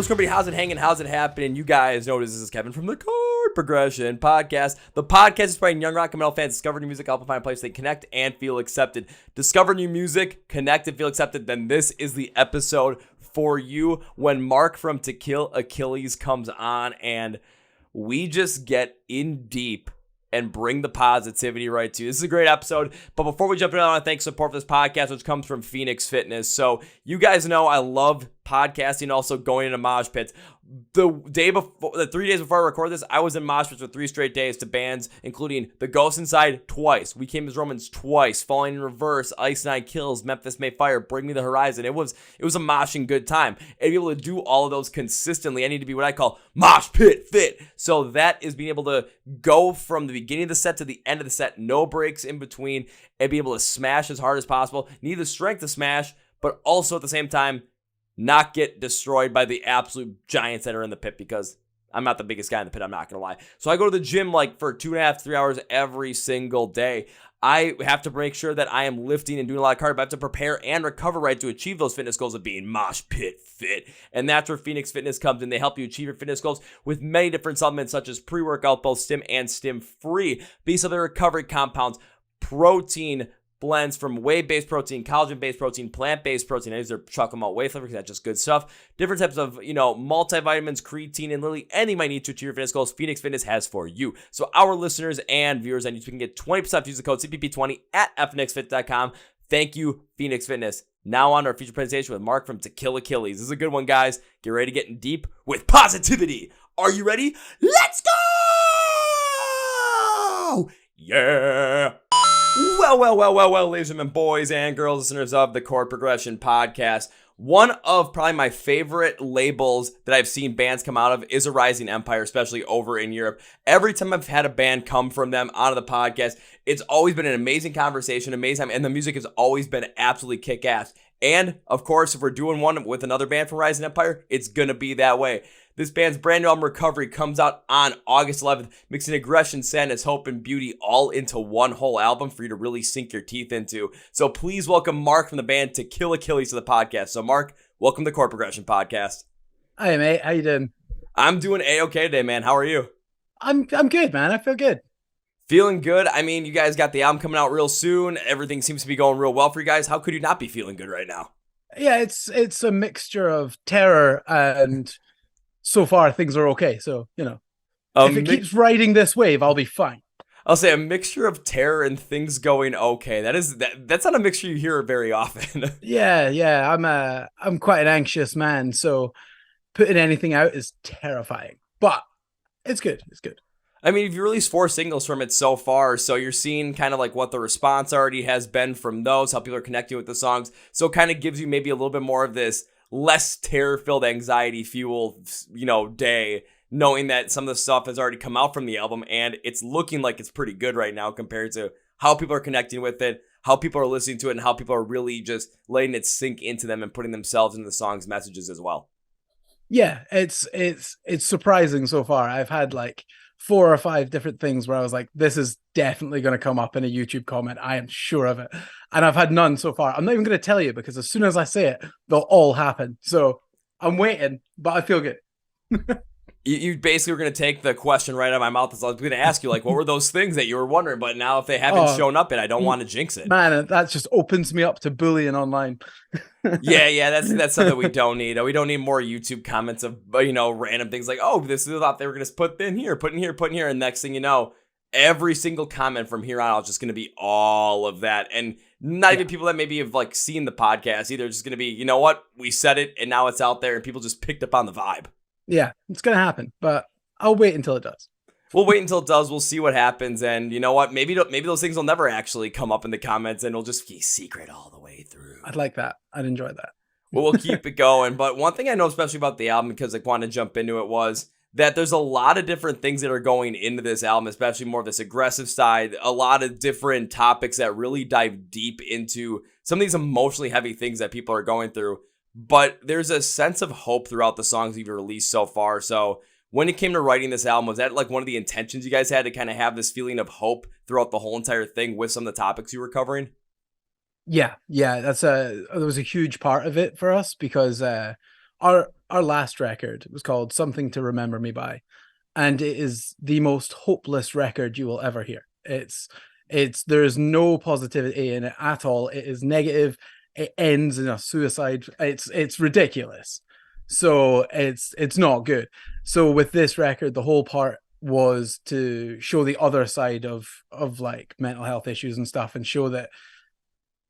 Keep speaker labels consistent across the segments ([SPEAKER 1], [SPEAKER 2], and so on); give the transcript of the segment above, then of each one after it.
[SPEAKER 1] what's going to be? How's it hanging? How's it happening? You guys know this is Kevin from the Chord Progression Podcast. The podcast is inspiring young rock and metal fans discover new music, help them find a place they connect and feel accepted. Discover new music, connect and feel accepted. Then this is the episode for you when Mark from To Kill Achilles comes on and we just get in deep and bring the positivity right to you. This is a great episode, but before we jump in, I want to thank support for this podcast, which comes from Phoenix Fitness. So you guys know I love podcasting, also going into mosh pits. The 3 days before I record this, I was in mosh pits for 3 straight days to bands, including The Ghost Inside twice, We Came as Romans twice, Falling in Reverse, Ice Nine Kills, Memphis May Fire, Bring Me the Horizon. It was a moshing good time. And to be able to do all of those consistently, I need to be what I call mosh pit fit. So that is being able to go from the beginning of the set to the end of the set, no breaks in between, and be able to smash as hard as possible. Need the strength to smash, but also at the same time, not get destroyed by the absolute giants that are in the pit, because I'm not the biggest guy in the pit, I'm not going to lie. So I go to the gym like for 2.5, 3 hours every single day. I have to make sure that I am lifting and doing a lot of cardio, but I have to prepare and recover right to achieve those fitness goals of being mosh pit fit. And that's where Phoenix Fitness comes in. They help you achieve your fitness goals with many different supplements such as pre-workout, both stim and stim free, based on their recovery compounds, protein blends from whey-based protein, collagen-based protein, plant-based protein. I use their chocolate malt whey flavor because that's just good stuff. Different types of, multivitamins, creatine, and literally anything you might need to achieve your fitness goals, Phoenix Fitness has for you. So our listeners and viewers on YouTube can get 20% use the code CPP20 at fnxfit.com. Thank you, Phoenix Fitness. Now on to our feature presentation with Mark from To Kill Achilles. This is a good one, guys. Get ready to get in deep with positivity. Are you ready? Let's go! Yeah! Well, ladies and gentlemen, boys and girls, listeners of the Chord Progression Podcast. One of probably my favorite labels that I've seen bands come out of is a rising empire, especially over in Europe. Every time I've had a band come from them onto the podcast, it's always been an amazing conversation, amazing, and the music has always been absolutely kick-ass. And, of course, if we're doing one with another band from Rising Empire, it's going to be that way. This band's brand new album, Recovery, comes out on August 11th, mixing aggression, sadness, hope, and beauty all into one whole album for you to really sink your teeth into. So please welcome Mark from the band To Kill Achilles to the podcast. So Mark, welcome to the Chord Progression Podcast.
[SPEAKER 2] Hi, mate. How you doing?
[SPEAKER 1] I'm doing A-okay today, man. How are you?
[SPEAKER 2] I'm good, man. I feel good.
[SPEAKER 1] Feeling good? I mean, you guys got the album coming out real soon. Everything seems to be going real well for you guys. How could you not be feeling good right now?
[SPEAKER 2] Yeah, it's a mixture of terror and so far things are okay. So, if it keeps riding this wave, I'll be fine.
[SPEAKER 1] I'll say a mixture of terror and things going okay. That's not a mixture you hear very often.
[SPEAKER 2] Yeah. I'm quite an anxious man, so putting anything out is terrifying. But it's good. It's good.
[SPEAKER 1] I mean, you've released 4 singles from it so far, so you're seeing kind of like what the response already has been from those, how people are connecting with the songs. So it kind of gives you maybe a little bit more of this less terror-filled, anxiety-fueled, day, knowing that some of the stuff has already come out from the album, and it's looking like it's pretty good right now compared to how people are connecting with it, how people are listening to it, and how people are really just letting it sink into them and putting themselves into the song's messages as well.
[SPEAKER 2] Yeah, it's surprising so far. I've had like 4 or 5 different things where I was like, this is definitely going to come up in a YouTube comment. I am sure of it. And I've had none so far. I'm not even going to tell you because as soon as I say it, they'll all happen. So I'm waiting, but I feel good.
[SPEAKER 1] You basically were going to take the question right out of my mouth. I was going to ask you, like, what were those things that you were wondering? But now if they haven't shown up, and I don't want to jinx it.
[SPEAKER 2] Man, that just opens me up to bullying online.
[SPEAKER 1] Yeah, that's something we don't need. We don't need more YouTube comments of, random things like, oh, this is a thought they were going to put in here. And next thing you know, every single comment from here on out is just going to be all of that. And not even people that maybe have like seen the podcast either. It's just going to be, you know what? We said it and now it's out there and people just picked up on the vibe.
[SPEAKER 2] Yeah, it's going to happen, but I'll wait until it does.
[SPEAKER 1] We'll wait until it does. We'll see what happens. And you know what? Maybe those things will never actually come up in the comments and it'll just be secret all the way through.
[SPEAKER 2] I'd like that. I'd enjoy that.
[SPEAKER 1] Well, we'll keep it going. But one thing I know especially about the album, because I wanted to jump into it, was that there's a lot of different things that are going into this album, especially more of this aggressive side, a lot of different topics that really dive deep into some of these emotionally heavy things that people are going through. But there's a sense of hope throughout the songs you've released so far. So when it came to writing this album, was that like one of the intentions you guys had to kind of have this feeling of hope throughout the whole entire thing with some of the topics you were covering?
[SPEAKER 2] Yeah, there was a huge part of it for us because our last record was called Something to Remember Me By, and it is the most hopeless record you will ever hear. It's there's no positivity in it at all. It is negative. It ends in a suicide. It's ridiculous. So it's not good. So with this record, the whole part was to show the other side of like mental health issues and stuff, and show that,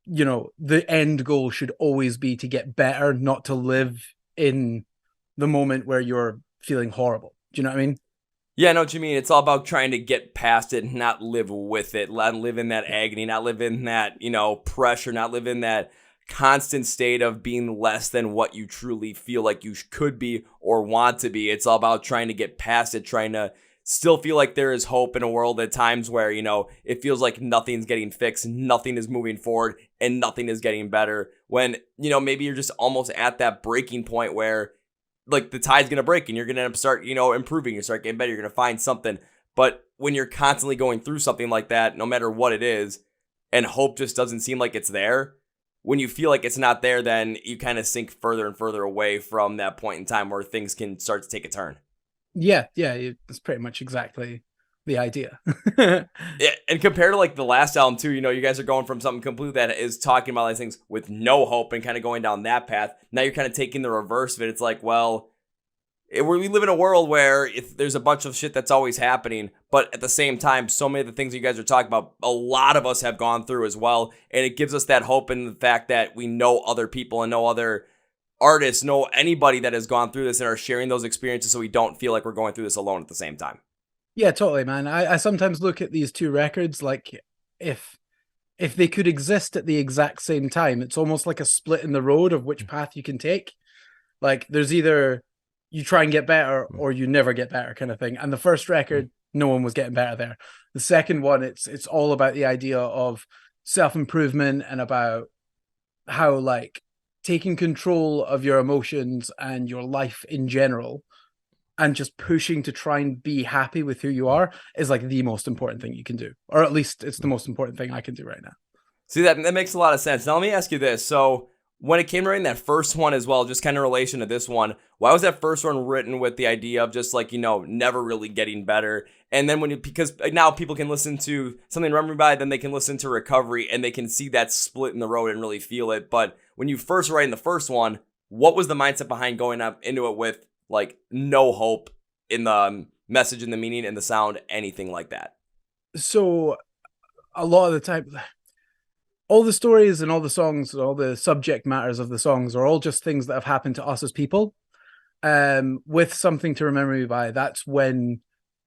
[SPEAKER 2] you know, the end goal should always be to get better, not to live in the moment where you're feeling horrible. Do you know what I mean?
[SPEAKER 1] Yeah, I know what you mean. It's all about trying to get past it, not live with it, not live in that agony, not live in that, pressure, not live in that constant state of being less than what you truly feel like you could be or want to be. It's all about trying to get past it, trying to still feel like there is hope in a world at times where, it feels like nothing's getting fixed, nothing is moving forward, and nothing is getting better. When, maybe you're just almost at that breaking point where like the tide's going to break and you're going to start, improving, you start getting better, you're going to find something. But when you're constantly going through something like that, no matter what it is, and hope just doesn't seem like it's there, when you feel like it's not there, then you kind of sink further and further away from that point in time where things can start to take a turn.
[SPEAKER 2] Yeah, it's pretty much exactly the idea.
[SPEAKER 1] Yeah, and compared to like the last album too, you guys are going from something completely that is talking about these things with no hope and kind of going down that path. Now you're kind of taking the reverse of it. It's like, well, we live in a world where if there's a bunch of shit that's always happening, but at the same time, so many of the things you guys are talking about, a lot of us have gone through as well, and it gives us that hope in the fact that we know other people and know other artists, know anybody that has gone through this and are sharing those experiences, so we don't feel like we're going through this alone at the same time.
[SPEAKER 2] Yeah, totally, man. I sometimes look at these two records like if they could exist at the exact same time, it's almost like a split in the road of which path you can take. Like there's either you try and get better or you never get better kind of thing. And the first record, no one was getting better there. The second one, it's all about the idea of self-improvement and about how like taking control of your emotions and your life in general and just pushing to try and be happy with who you are is like the most important thing you can do. Or at least it's the most important thing I can do right now.
[SPEAKER 1] See, that makes a lot of sense. Now let me ask you this. So when it came to writing that first one as well, just kind of relation to this one, why was that first one written with the idea of just like, never really getting better? And then because now people can listen to Something to Remember Me By, then they can listen to Recovery and they can see that split in the road and really feel it. But when you first write in the first one, what was the mindset behind going up into it with like no hope in the message and the meaning and the sound, anything like that?
[SPEAKER 2] So a lot of the time, all the stories and all the songs, all the subject matters of the songs are all just things that have happened to us as people. With Something to Remember Me By, that's when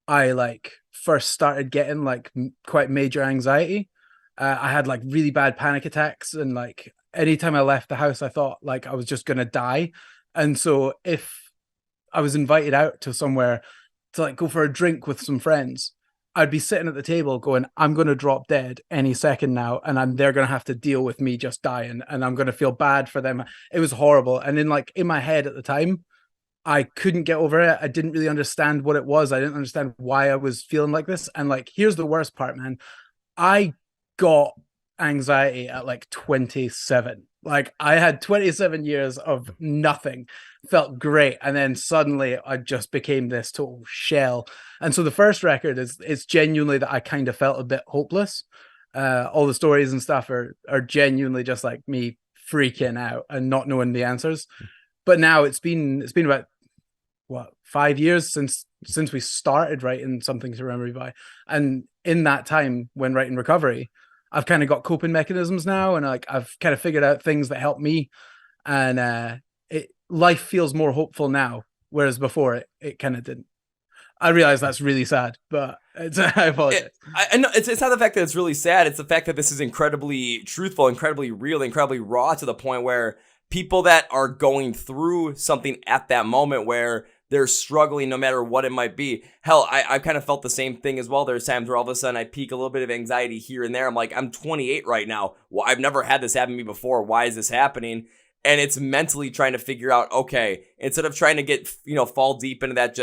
[SPEAKER 2] I like first started getting like quite major anxiety. I had like really bad panic attacks, and like anytime I left the house, I thought like I was just gonna die. And so if I was invited out to somewhere to like go for a drink with some friends, I'd be sitting at the table going, I'm going to drop dead any second now. And they're going to have to deal with me just dying. And I'm going to feel bad for them. It was horrible. And in my head at the time, I couldn't get over it. I didn't really understand what it was. I didn't understand why I was feeling like this. And like, here's the worst part, man. I got anxiety at like 27. Like I had 27 years of nothing, felt great, and then suddenly I just became this total shell. And so the first record it's genuinely that I kind of felt a bit hopeless. All the stories and stuff are genuinely just like me freaking out and not knowing the answers. But now it's been about 5 years since we started writing Something to Remember Me By, and in that time when writing Recovery, I've kind of got coping mechanisms now, and like I've kind of figured out things that help me, and life feels more hopeful now, whereas before it kind of didn't. I realize that's really sad, but I apologize.
[SPEAKER 1] I know it's not the fact that it's really sad. It's the fact that this is incredibly truthful, incredibly real, incredibly raw, to the point where people that are going through something at that moment where they're struggling no matter what it might be. Hell, I kind of felt the same thing as well. There's times where all of a sudden I peak a little bit of anxiety here and there. I'm like, I'm 28 right now. Well, I've never had this happen to me before. Why is this happening? And it's mentally trying to figure out, okay, instead of trying to get, fall deep into that,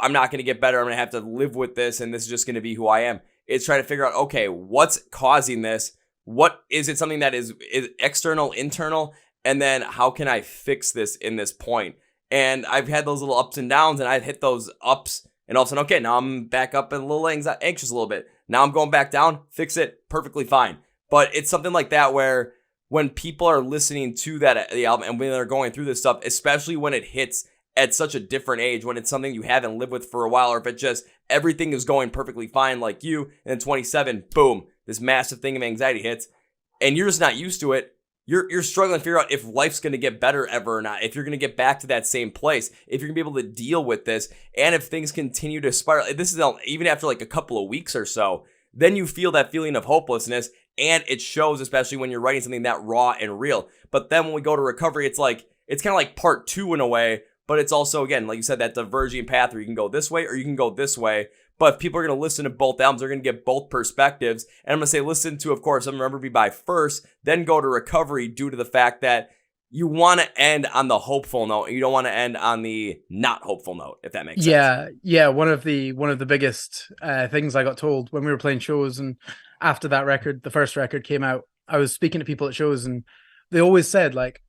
[SPEAKER 1] I'm not going to get better. I'm going to have to live with this, and this is just going to be who I am. It's trying to figure out, okay, what's causing this? What is it? Something that is external, internal? And then how can I fix this in this point? And I've had those little ups and downs, and I've hit those ups, and all of a sudden, okay, now I'm back up and a little anxious a little bit. Now I'm going back down, fix it, perfectly fine. But it's something like that where when people are listening to the album and when they're going through this stuff, especially when it hits at such a different age, when it's something you haven't lived with for a while, or if it just everything is going perfectly fine like you, and then 27, boom, this massive thing of anxiety hits, and you're just not used to it. You're struggling to figure out if life's going to get better ever or not, if you're going to get back to that same place, if you're going to be able to deal with this, and if things continue to spiral. This is even after like a couple of weeks or so, then you feel that feeling of hopelessness, and it shows, especially when you're writing something that raw and real. But then when we go to recovery, it's kind of like part 2 in a way, but it's also, again, like you said, that diverging path where you can go this way or you can go this way. But if people are going to listen to both albums, they're going to get both perspectives. And I'm going to say listen to, of course, Remember Me by first, then go to Recovery, due to the fact that you want to end on the hopeful note. You don't want to end on the not hopeful note, if that makes sense.
[SPEAKER 2] Yeah. One of the biggest things I got told when we were playing shows, and after that record, the first record came out, I was speaking to people at shows, and they always said like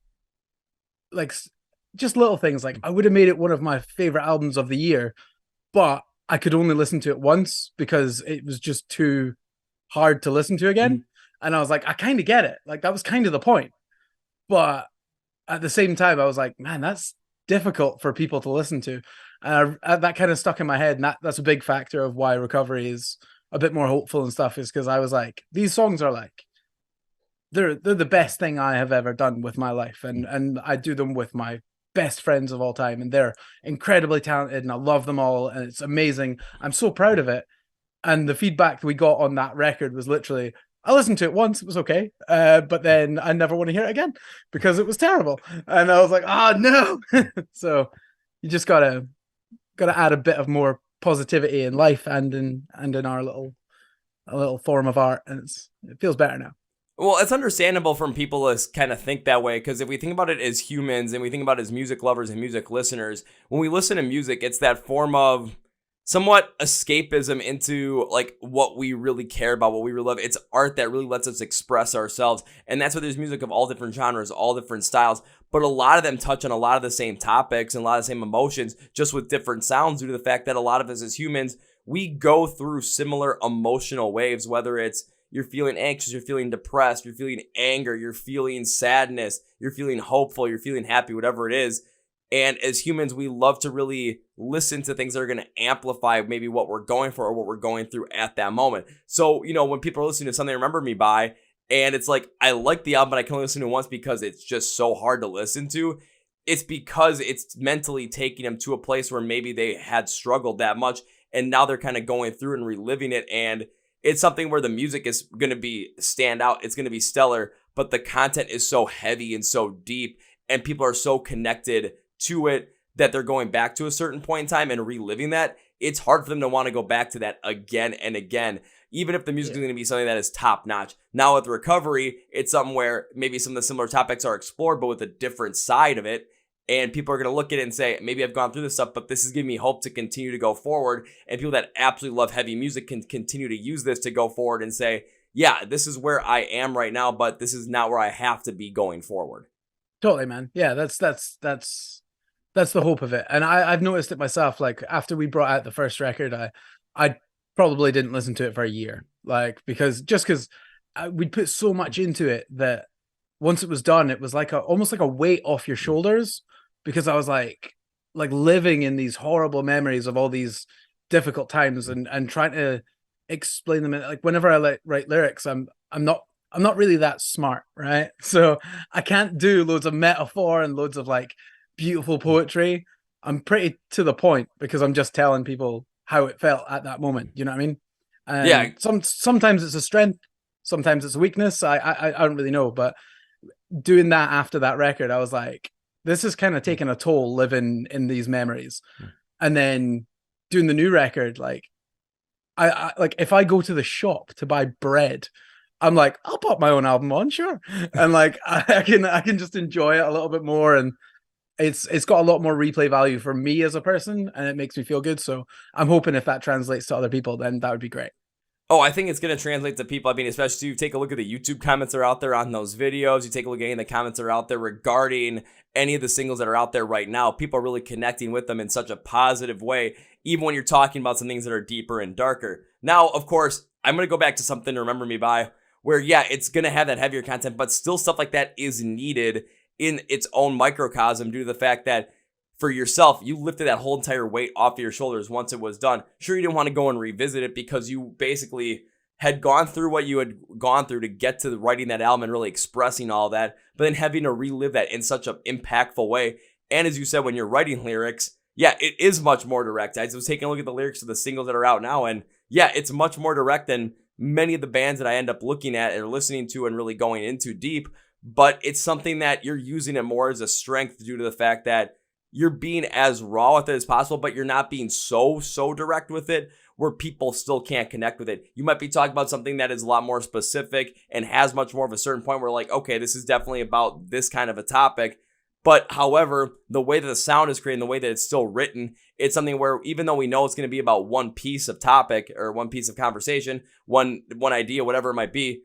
[SPEAKER 2] just little things like, I would have made it one of my favorite albums of the year, but I could only listen to it once because it was just too hard to listen to again. Mm-hmm. And I was like, I kind of get it. Like, that was kind of the point. But at the same time, I was like, man, that's difficult for people to listen to. And that kind of stuck in my head. And that's a big factor of why Recovery is a bit more hopeful and stuff, is because I was like, these songs are like, they're the best thing I have ever done with my life. And I do them with my best friends of all time, and they're incredibly talented, and I love them all, and it's amazing. I'm so proud of it. And the feedback we got on that record was literally, I listened to it once, it was okay, but then I never want to hear it again because it was terrible. And I was like, oh no. So you just gotta add a bit of more positivity in life and in our little form of art, and it feels better now.
[SPEAKER 1] Well, it's understandable from people to kind of think that way, because if we think about it as humans and we think about it as music lovers and music listeners, when we listen to music, it's that form of somewhat escapism into like what we really care about, what we really love. It's art that really lets us express ourselves. And that's why there's music of all different genres, all different styles, but a lot of them touch on a lot of the same topics and a lot of the same emotions, just with different sounds, due to the fact that a lot of us as humans, we go through similar emotional waves, whether it's you're feeling anxious, you're feeling depressed, you're feeling anger, you're feeling sadness, you're feeling hopeful, you're feeling happy, whatever it is. And as humans, we love to really listen to things that are going to amplify maybe what we're going for or what we're going through at that moment. So, when people are listening to something Remember Me by, and it's like, I like the album, but I can only listen to it once because it's just so hard to listen to, it's because it's mentally taking them to a place where maybe they had struggled that much, and now they're kind of going through and reliving it. And it's something where the music is going to be stand out. It's going to be stellar, but the content is so heavy and so deep, and people are so connected to it that they're going back to a certain point in time and reliving that. It's hard for them to want to go back to that again and again, even if the music is going to be something that is top notch. Now with Recovery, it's something where maybe some of the similar topics are explored, but with a different side of it. And people are going to look at it and say, maybe I've gone through this stuff, but this is giving me hope to continue to go forward. And people that absolutely love heavy music can continue to use this to go forward and say, yeah, this is where I am right now, but this is not where I have to be going forward.
[SPEAKER 2] Totally, man. Yeah, that's the hope of it. And I've noticed it myself. Like, after we brought out the first record, I probably didn't listen to it for a year, like, because we'd put so much into it that once it was done, it was like almost like a weight off your shoulders, because I was like living in these horrible memories of all these difficult times and trying to explain them. Like, whenever I write lyrics, I'm not really that smart, right? So I can't do loads of metaphor and loads of like beautiful poetry. I'm pretty to the point because I'm just telling people how it felt at that moment. You know what I mean? And
[SPEAKER 1] yeah.
[SPEAKER 2] Sometimes it's a strength, sometimes it's a weakness. I don't really know, but doing that after that record, I was like, this is kind of taking a toll living in these memories. And then doing the new record, like, I like, if I go to the shop to buy bread, I'm like, I'll put my own album on, sure. And like, I can just enjoy it a little bit more. And it's got a lot more replay value for me as a person, and it makes me feel good. So I'm hoping if that translates to other people, then that would be great.
[SPEAKER 1] Oh, I think it's going to translate to people. I mean, especially you take a look at the YouTube comments that are out there on those videos. You take a look at any of the comments that are out there regarding any of the singles that are out there right now. People are really connecting with them in such a positive way, even when you're talking about some things that are deeper and darker. Now, of course, I'm going to go back to something to remember me by where, yeah, it's going to have that heavier content, but still stuff like that is needed in its own microcosm due to the fact that for yourself, you lifted that whole entire weight off of your shoulders once it was done. Sure, you didn't want to go and revisit it because you basically had gone through what you had gone through to get to writing that album and really expressing all that, but then having to relive that in such an impactful way. And as you said, when you're writing lyrics, yeah, it is much more direct. I was taking a look at the lyrics of the singles that are out now, and yeah, it's much more direct than many of the bands that I end up looking at and listening to and really going into deep. But it's something that you're using it more as a strength due to the fact that you're being as raw with it as possible, but you're not being so direct with it where people still can't connect with it. You might be talking about something that is a lot more specific and has much more of a certain point where like, okay, this is definitely about this kind of a topic. But however, the way that the sound is created, the way that it's still written, it's something where even though we know it's going to be about one piece of topic or one piece of conversation, one idea, whatever it might be,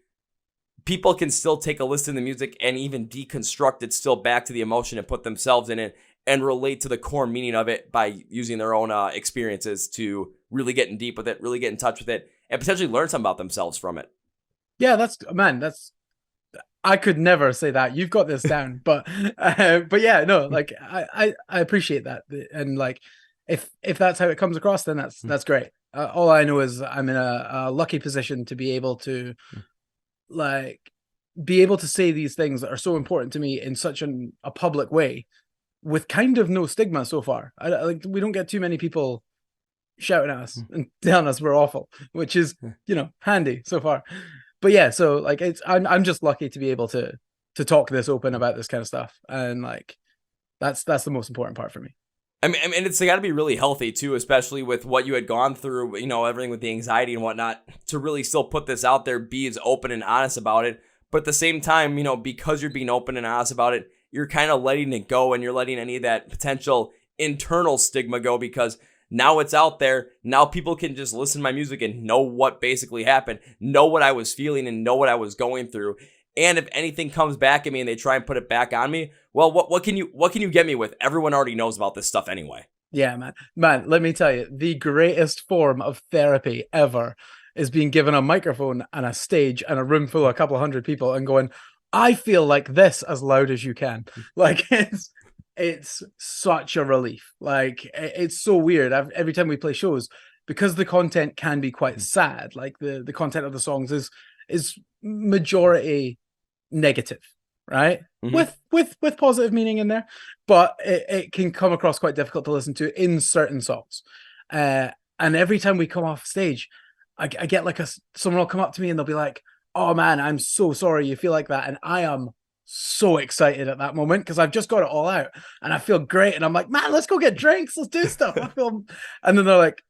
[SPEAKER 1] people can still take a listen to the music and even deconstruct it still back to the emotion and put themselves in it and relate to the core meaning of it by using their own experiences to really get in deep with it, really get in touch with it, and potentially learn something about themselves from it.
[SPEAKER 2] Yeah, that's I could never say that. You've got this down, but yeah, no, like I appreciate that, and like if that's how it comes across, then that's great. All I know is I'm in a lucky position to be able to say these things that are so important to me in such a public way, with kind of no stigma so far. Like we don't get too many people shouting at us and telling us we're awful, which is handy so far. But yeah, so like I'm just lucky to be able to talk this open about this kind of stuff, and like that's the most important part for me.
[SPEAKER 1] I mean, it's got to be really healthy too, especially with what you had gone through, everything with the anxiety and whatnot, to really still put this out there, be as open and honest about it. But at the same time, because you're being open and honest about it, you're kind of letting it go, and you're letting any of that potential internal stigma go, because now it's out there. Now people can just listen to my music and know what basically happened, know what I was feeling, and know what I was going through. And if anything comes back at me and they try and put it back on me, well, what can you get me with? Everyone already knows about this stuff anyway.
[SPEAKER 2] Yeah, man, let me tell you, the greatest form of therapy ever is being given a microphone and a stage and a room full of a couple of hundred people and going, I feel like this as loud as you can. Like it's such a relief. Like it's so weird. Every time we play shows, because the content can be quite sad. Like the content of the songs is majority negative, right? Mm-hmm. With positive meaning in there, but it can come across quite difficult to listen to in certain songs. And every time we come off stage, I get like someone will come up to me and they'll be like, oh man, I'm so sorry you feel like that. And I am so excited at that moment because I've just got it all out and I feel great. And I'm like, man, let's go get drinks. Let's do stuff. And then they're like,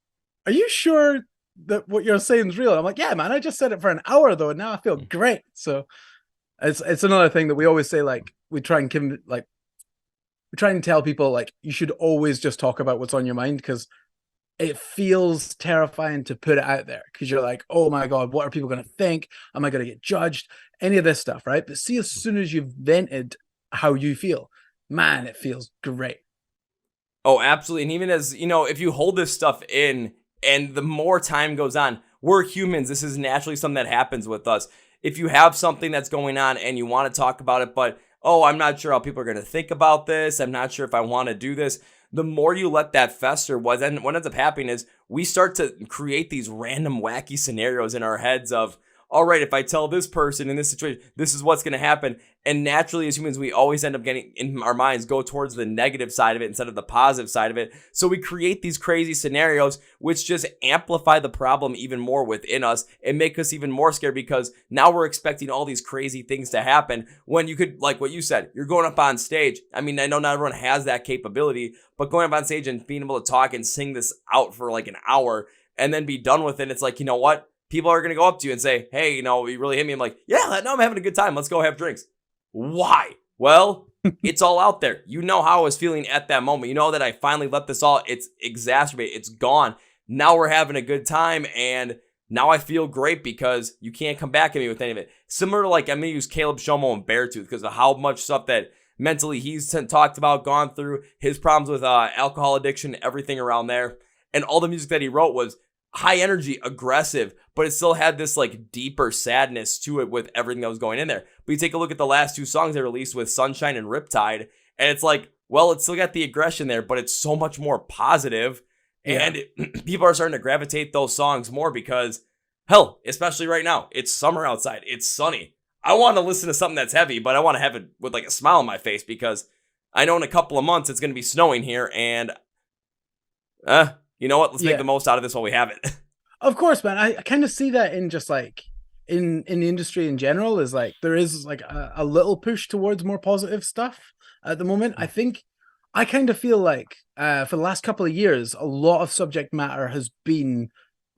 [SPEAKER 2] are you sure that what you're saying is real? I'm like, yeah, man, I just said it for an hour though. And now I feel great. So it's another thing that we always say, like, we try and tell people, like, you should always just talk about what's on your mind, because it feels terrifying to put it out there, because you're like, oh my God, what are people going to think? Am I going to get judged? Any of this stuff, right? But see, as soon as you've vented how you feel, man, it feels great.
[SPEAKER 1] Oh, absolutely. And even as, if you hold this stuff in and the more time goes on, we're humans. This is naturally something that happens with us. If you have something that's going on and you want to talk about it, but, oh, I'm not sure how people are going to think about this, I'm not sure if I want to do this, the more you let that fester, what ends up happening is we start to create these random wacky scenarios in our heads of, all right, if I tell this person in this situation, this is what's going to happen. And naturally, as humans, we always end up getting, in our minds, go towards the negative side of it instead of the positive side of it. So we create these crazy scenarios, which just amplify the problem even more within us and make us even more scared, because now we're expecting all these crazy things to happen when you could, like what you said, you're going up on stage. I mean, I know not everyone has that capability, but going up on stage and being able to talk and sing this out for like an hour and then be done with it, it's like, you know what? People are going to go up to you and say, hey, you really hit me. I'm like, yeah, no, I'm having a good time. Let's go have drinks. Why? Well, it's all out there. You know how I was feeling at that moment. You know that I finally let this all, it's exacerbated. It's gone. Now we're having a good time. And now I feel great because you can't come back at me with any of it. Similar to like, I'm going to use Caleb Shomo and Beartooth because of how much stuff that mentally he's talked about, gone through, his problems with alcohol addiction, everything around there. And all the music that he wrote was high energy, aggressive, but it still had this like deeper sadness to it with everything that was going in there. But you take a look at the last 2 songs they released with Sunshine and Riptide, and it's like, well, it's still got the aggression there, but it's so much more positive. Yeah. And people are starting to gravitate those songs more because, hell, especially right now, it's summer outside, it's sunny. I want to listen to something that's heavy, but I want to have it with like a smile on my face because I know in a couple of months it's going to be snowing here, and you know what? Let's make the most out of this while we have it.
[SPEAKER 2] Of course, man. I kind of see that in just like in the industry in general is like there is like a little push towards more positive stuff at the moment. I think I kind of feel like for the last couple of years, a lot of subject matter has been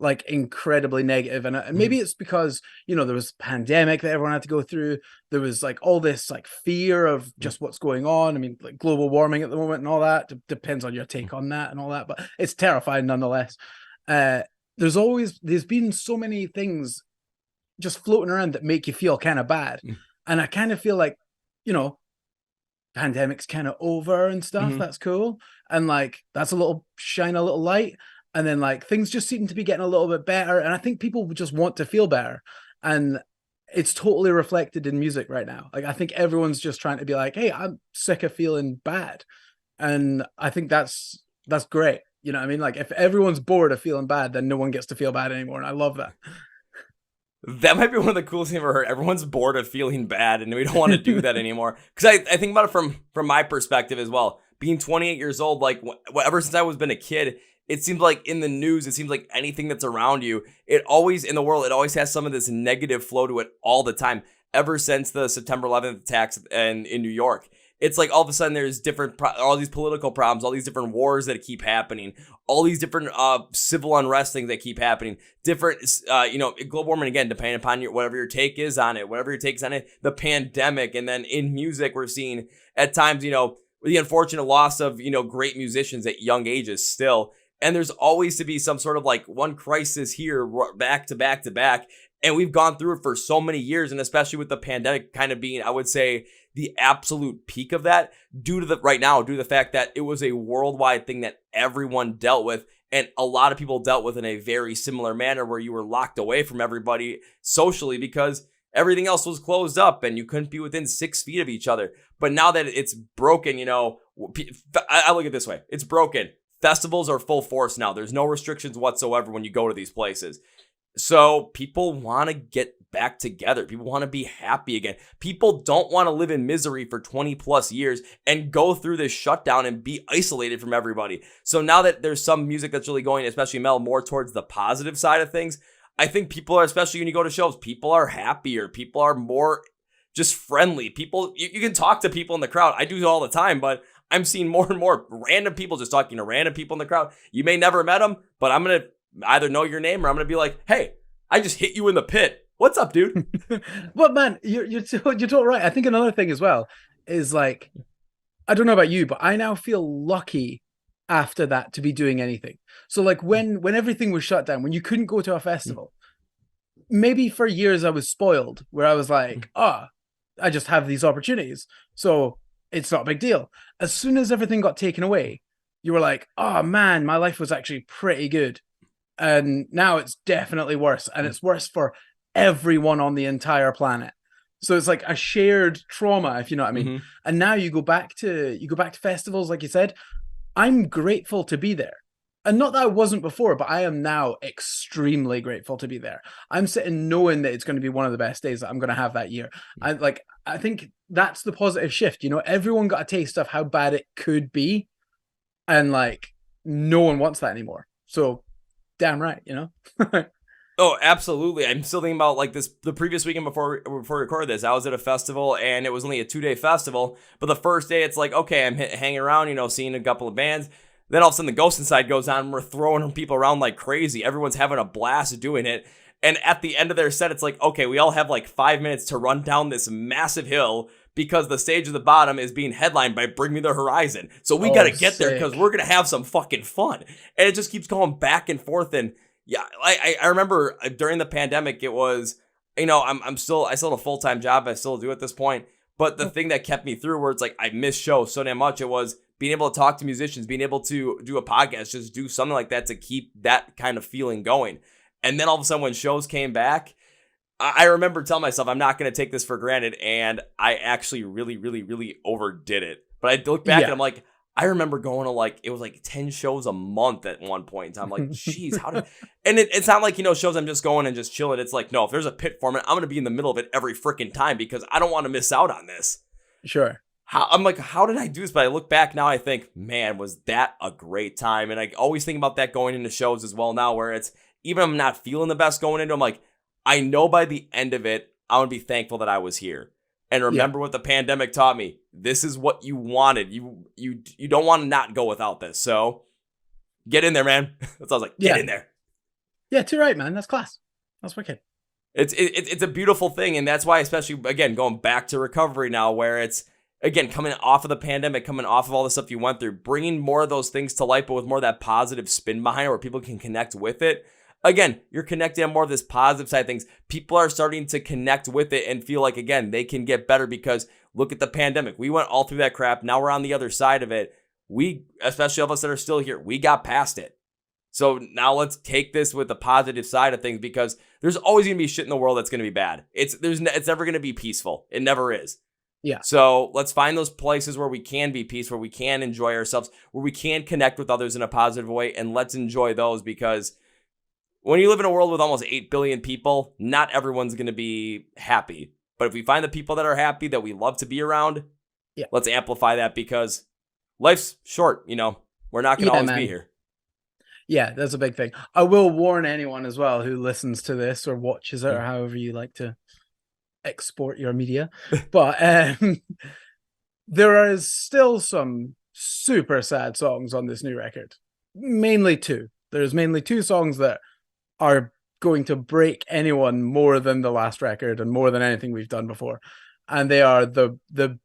[SPEAKER 2] like incredibly negative, and maybe it's because, you know, there was a pandemic that everyone had to go through. There was like all this like fear of just what's going on. I mean, like global warming at the moment and all that depends on your take on that and all that, but it's terrifying nonetheless. There's been so many things just floating around that make you feel kind of bad. And I kind of feel like, you know, pandemic's kind of over and stuff. That's cool. And like, that's shine a little light. And then like things just seem to be getting a little bit better. And I think people just want to feel better. And it's totally reflected in music right now. Like, I think everyone's just trying to be like, hey, I'm sick of feeling bad. And I think that's great. You know what I mean? Like, if everyone's bored of feeling bad, then no one gets to feel bad anymore. And I love that.
[SPEAKER 1] That might be one of the coolest things I've ever heard. Everyone's bored of feeling bad, and we don't want to do that anymore. Because I think about it from my perspective as well. Being 28 years old, like, ever since I was been a kid, it seems like in the news, it seems like anything that's around you, it always, in the world, it always has some of this negative flow to it all the time. Ever since the September 11th attacks in New York. It's like all of a sudden there's all these political problems, all these different wars that keep happening, all these different civil unrest things that keep happening, different, global warming, again, depending upon whatever your take is on it, the pandemic. And then in music, we're seeing at times, you know, the unfortunate loss of, you know, great musicians at young ages still. And there's always to be some sort of like one crisis here back to back to back. And we've gone through it for so many years, and especially with the pandemic kind of being, I would say, the absolute peak of that due to the fact that it was a worldwide thing that everyone dealt with, and a lot of people dealt with in a very similar manner where you were locked away from everybody socially because everything else was closed up and you couldn't be within 6 feet of each other. But now that it's broken, you know, I look at it this way. It's broken. Festivals are full force now. There's no restrictions whatsoever when you go to these places. So people want to get back together. People want to be happy again. People don't want to live in misery for 20 plus years and go through this shutdown and be isolated from everybody. So now that there's some music that's really going, especially metal, more towards the positive side of things, I think people are, especially when you go to shows, people are happier. People are more just friendly. People, you can talk to people in the crowd. I do it all the time, but I'm seeing more and more random people just talking to random people in the crowd. You may never met them, but I'm going to either know your name or I'm going to be like, hey, I just hit you in the pit. What's up, dude?
[SPEAKER 2] Well, man, you're totally right. I think another thing as well is like, I don't know about you, but I now feel lucky after that to be doing anything. So like when everything was shut down, when you couldn't go to a festival, maybe for years I was spoiled where I was like, I just have these opportunities. So it's not a big deal. As soon as everything got taken away, you were like, oh man, my life was actually pretty good. And now it's definitely worse. And it's worse for everyone on the entire planet. So it's like a shared trauma, if you know what I mean. And now you go back to festivals, like you said. I'm grateful to be there. And not that I wasn't before, but I am now extremely grateful to be there. I'm sitting knowing that it's going to be one of the best days that I'm going to have that year. I think that's the positive shift. You know, everyone got a taste of how bad it could be. And like, no one wants that anymore. So damn right, you know?
[SPEAKER 1] Oh, absolutely. I'm still thinking about like the previous weekend before we recorded this. I was at a festival and it was only a 2-day festival. But the first day, it's like, okay, I'm hanging around, you know, seeing a couple of bands. Then all of a sudden the Ghost Inside goes on and we're throwing people around like crazy. Everyone's having a blast doing it. And at the end of their set, it's like, okay, we all have like 5 minutes to run down this massive hill because the stage at the bottom is being headlined by Bring Me the Horizon. So we got to get there because we're going to have some fucking fun. And it just keeps going back and forth. And Yeah, I remember during the pandemic, it was, I still have a full-time job. I still do at this point. But the thing that kept me through, where it's like I missed shows so damn much, it was being able to talk to musicians, being able to do a podcast, just do something like that to keep that kind of feeling going. And then all of a sudden when shows came back, I remember telling myself, I'm not going to take this for granted. And I actually really, really, really overdid it. But I look back and I'm like, I remember going to it was like 10 shows a month at one point in time. I'm like, geez, how did, and it's not like, shows I'm just going and just chilling. It's like, no, if there's a pit format, I'm going to be in the middle of it every freaking time because I don't want to miss out on this.
[SPEAKER 2] Sure.
[SPEAKER 1] I'm like, how did I do this? But I look back now, I think, man, was that a great time? And I always think about that going into shows as well now, where it's, even if I'm not feeling the best going into, I'm like, I know by the end of it, I'm going to be thankful that I was here. And remember what the pandemic taught me. This is what you wanted. You don't want to not go without this. So get in there, man. That's what I was like. Get in there.
[SPEAKER 2] Yeah, too right, man. That's class. That's wicked.
[SPEAKER 1] It's a beautiful thing. And that's why, especially, again, going back to recovery now, where it's, again, coming off of the pandemic, coming off of all the stuff you went through, bringing more of those things to light, but with more of that positive spin behind it where people can connect with it. Again, you're connecting on more of this positive side of things. People are starting to connect with it and feel like, again, they can get better because look at the pandemic. We went all through that crap. Now we're on the other side of it. We, especially all of us that are still here, we got past it. So now let's take this with the positive side of things because there's always going to be shit in the world that's going to be bad. It's never going to be peaceful. It never is.
[SPEAKER 2] Yeah.
[SPEAKER 1] So let's find those places where we can be peaceful, where we can enjoy ourselves, where we can connect with others in a positive way, and let's enjoy those because when you live in a world with almost 8 billion people, not everyone's going to be happy. But if we find the people that are happy, that we love to be around, let's amplify that because life's short, We're not going to always be here.
[SPEAKER 2] Yeah, that's a big thing. I will warn anyone as well who listens to this or watches it or however you like to export your media. But there is still some super sad songs on this new record. Mainly two. There's mainly two songs that are going to break anyone more than the last record and more than anything we've done before. And they are the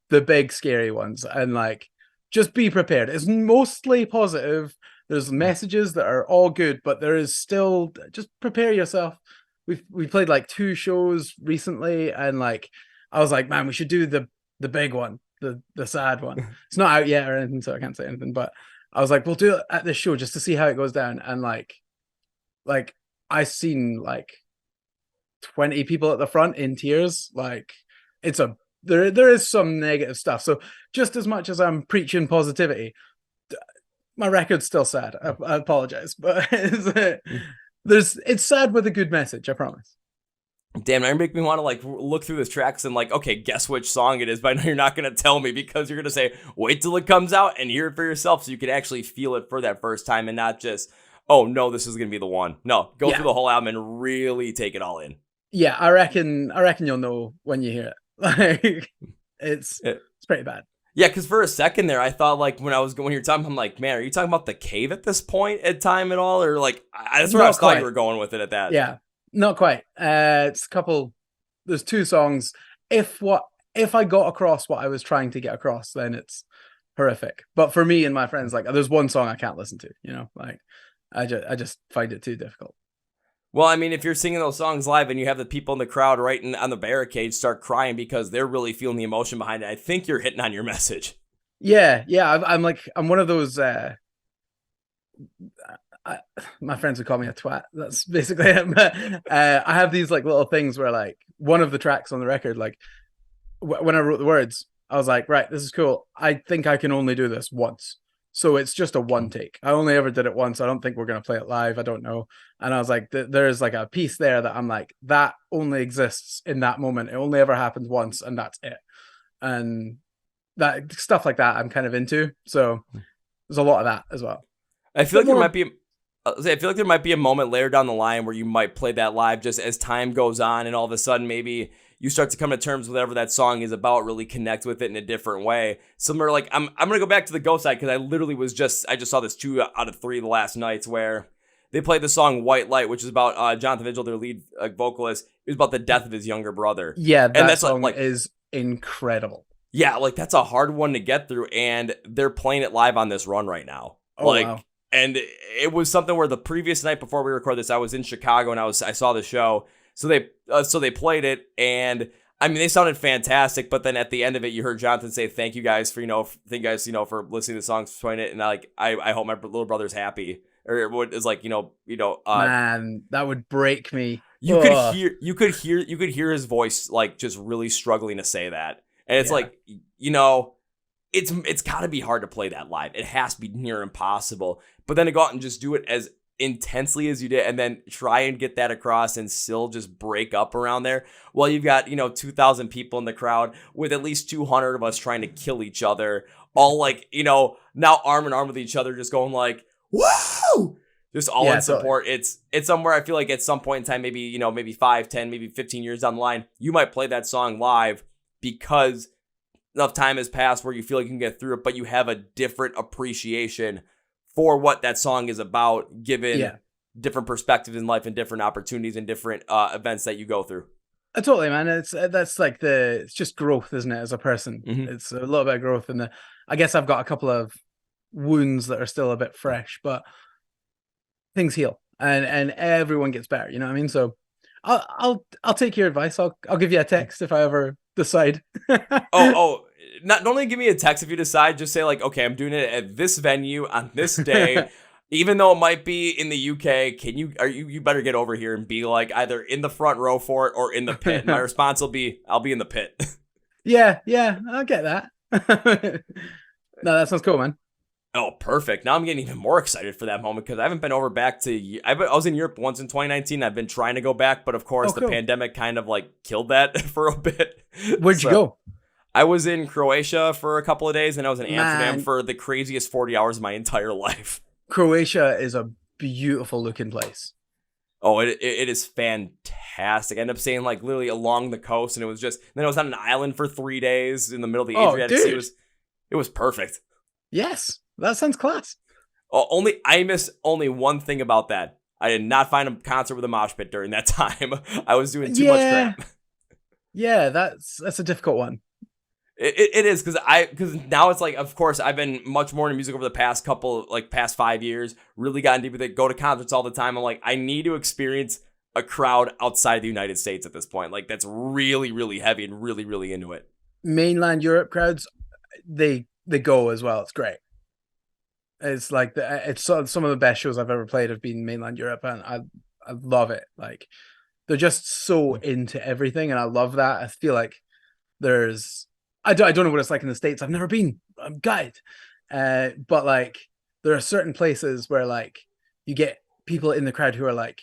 [SPEAKER 2] big scary ones. And just be prepared. It's mostly positive. There's messages that are all good, but there is still, just prepare yourself. We played 2 shows recently and I was like, man, we should do the big one, the sad one. It's not out yet or anything, so I can't say anything, but I was like, we'll do it at this show just to see how it goes down. And I seen 20 people at the front in tears. There is some negative stuff. So just as much as I'm preaching positivity, my record's still sad. I apologize, but it's sad with a good message. I promise.
[SPEAKER 1] Damn, now you make me want to look through this tracks and okay, guess which song it is. But I know you're not going to tell me because you're going to say, wait till it comes out and hear it for yourself so you can actually feel it for that first time and not just, oh no, this is going to be the one. No, go through the whole album and really take it all in.
[SPEAKER 2] Yeah, I reckon you'll know when you hear it. It's pretty bad.
[SPEAKER 1] Yeah, because for a second there, I thought when you're talking, I'm like, man, are you talking about The Cave at this point at time at all? Or that's where I thought you were going with it at that.
[SPEAKER 2] Yeah, not quite. It's a couple, there's 2 songs. If I got across what I was trying to get across, then it's horrific. But for me and my friends, there's one song I can't listen to, I just find it too difficult.
[SPEAKER 1] Well, I mean, if you're singing those songs live and you have the people in the crowd right on the barricade start crying because they're really feeling the emotion behind it, I think you're hitting on your message.
[SPEAKER 2] Yeah. I'm one of those. My friends would call me a twat. That's basically it. I have these little things where one of the tracks on the record, when I wrote the words, I was like, right, this is cool. I think I can only do this once. So it's just a one take. I only ever did it once. I don't think we're going to play it live. I don't know. And I was like, there's a piece there that I'm like, that only exists in that moment. It only ever happens once and that's it. And that stuff like that I'm kind of into. So there's a lot of that as well.
[SPEAKER 1] I feel like there might be a moment later down the line where you might play that live just as time goes on and all of a sudden maybe you start to come to terms with whatever that song is about, really connect with it in a different way. Similar, I'm going to go back to the Ghost side because I just saw this 2 out of 3 the last nights where they played the song White Light, which is about Jonathan Vigil, their lead vocalist. It was about the death of his younger brother.
[SPEAKER 2] Yeah, that song is incredible.
[SPEAKER 1] Yeah, that's a hard one to get through and they're playing it live on this run right now.
[SPEAKER 2] Oh, wow.
[SPEAKER 1] And it was something where the previous night before we record this, I was in Chicago and I saw the show. So they played it, and I mean, they sounded fantastic. But then at the end of it, you heard Jonathan say, "Thank you guys for for listening to the songs, playing it." And I hope my little brother's happy, or what is like,
[SPEAKER 2] Man, that would break me.
[SPEAKER 1] you
[SPEAKER 2] Ugh.
[SPEAKER 1] you could hear his voice like just really struggling to say that, and it's
[SPEAKER 2] Yeah.
[SPEAKER 1] like, it's got to be hard to play that live. It has to be near impossible. But then to go out and just do it as intensely as you did, and then try and get that across and still just break up around there. Well, you've got 2,000 people in the crowd with at least 200 of us trying to kill each other, all like now arm in arm with each other, just going like, woo! Just all in support. It's somewhere I feel like at some point in time, maybe 5, 10, maybe 15 years down the line, you might play that song live because enough time has passed where you feel like you can get through it, but you have a different appreciation for what that song is about, given different perspectives in life and different opportunities and different events that you go through.
[SPEAKER 2] Totally, man. It's just growth, isn't it? As a person, It's a little bit of growth, and I guess I've got a couple of wounds that are still a bit fresh, but things heal, and everyone gets better. You know what I mean? So I'll take your advice. I'll give you a text if I ever decide.
[SPEAKER 1] Not only give me a text if you decide, just say like, okay, I'm doing it at this venue on this day. Even though it might be in the UK, you better get over here and be like either in the front row for it or in the pit. My response will be, I'll be in the pit.
[SPEAKER 2] Yeah, I'll get that. No, that sounds cool, man.
[SPEAKER 1] Oh, perfect. Now I'm getting even more excited for that moment because I haven't been over back to. I was in Europe once in 2019. I've been trying to go back, but of course the pandemic kind of like killed that for a bit.
[SPEAKER 2] Where'd you go?
[SPEAKER 1] I was in Croatia for a couple of days, and I was in Amsterdam for the craziest 40 hours of my entire life.
[SPEAKER 2] Croatia is a beautiful looking place.
[SPEAKER 1] Oh, it is fantastic. I ended up staying like literally along the coast, and it was then I was on an island for 3 days in the middle of the Adriatic Sea. It was perfect.
[SPEAKER 2] Yes, that sounds class.
[SPEAKER 1] I missed only one thing about that. I did not find a concert with a mosh pit during that time. I was doing too much crap.
[SPEAKER 2] Yeah, that's a difficult one.
[SPEAKER 1] It is because now it's like, of course, I've been much more into music over the past past 5 years, really gotten deep with it, go to concerts all the time. I'm like, I need to experience a crowd outside the United States at this point. Like, that's really, really heavy and really, really into it.
[SPEAKER 2] Mainland Europe crowds, they go as well. It's great. It's like it's some of the best shows I've ever played have been mainland Europe, and I love it. Like, they're just so into everything, and I love that. I feel like I don't know what it's like in the States. I've never been. I'm gutted. But like, there are certain places where like you get people in the crowd who are like,